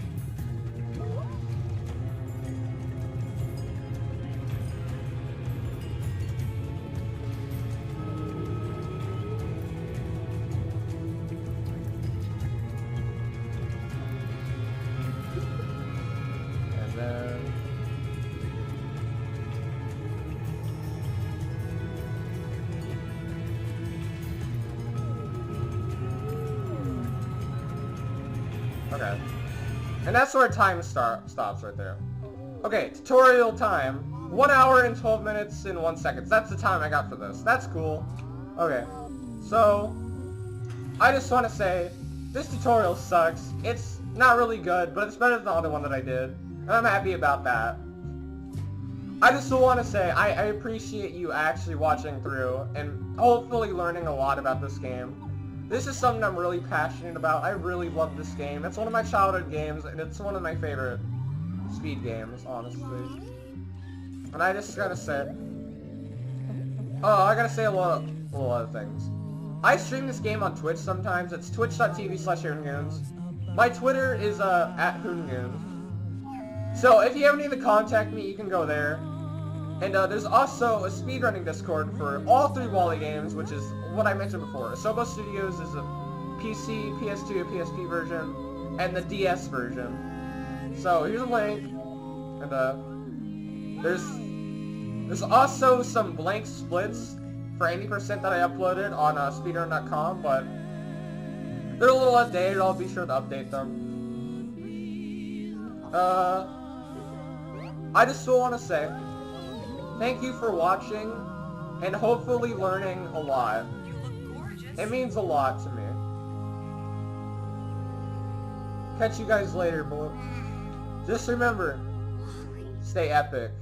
Okay. And that's where time stops right there. Okay, tutorial time. 1 hour and 12 minutes and 1 second. That's the time I got for this. That's cool. Okay. So, I just want to say, this tutorial sucks. It's not really good, but it's better than the other one that I did. And I'm happy about that. I just want to say, I appreciate you actually watching through and hopefully learning a lot about this game. This is something I'm really passionate about. I really love this game. It's one of my childhood games, and it's one of my favorite speed games, honestly. And I just gotta say... Oh, I gotta say a little other things. I stream this game on Twitch sometimes. It's twitch.tv/HoonGoons. My Twitter is @HoonGoons. So if you ever need to contact me, you can go there. And there's also a speedrunning Discord for all 3 Wally games, which is what I mentioned before. Asobo Studios is a PC, PS2, PSP version, and the DS version. So here's a link, and there's also some blank splits for 80% that I uploaded on speedrun.com, but they're a little outdated. I'll be sure to update them. I just still want to say thank you for watching and hopefully learning a lot. You look gorgeous. It means a lot to me. Catch you guys later, boy. Just remember, stay epic.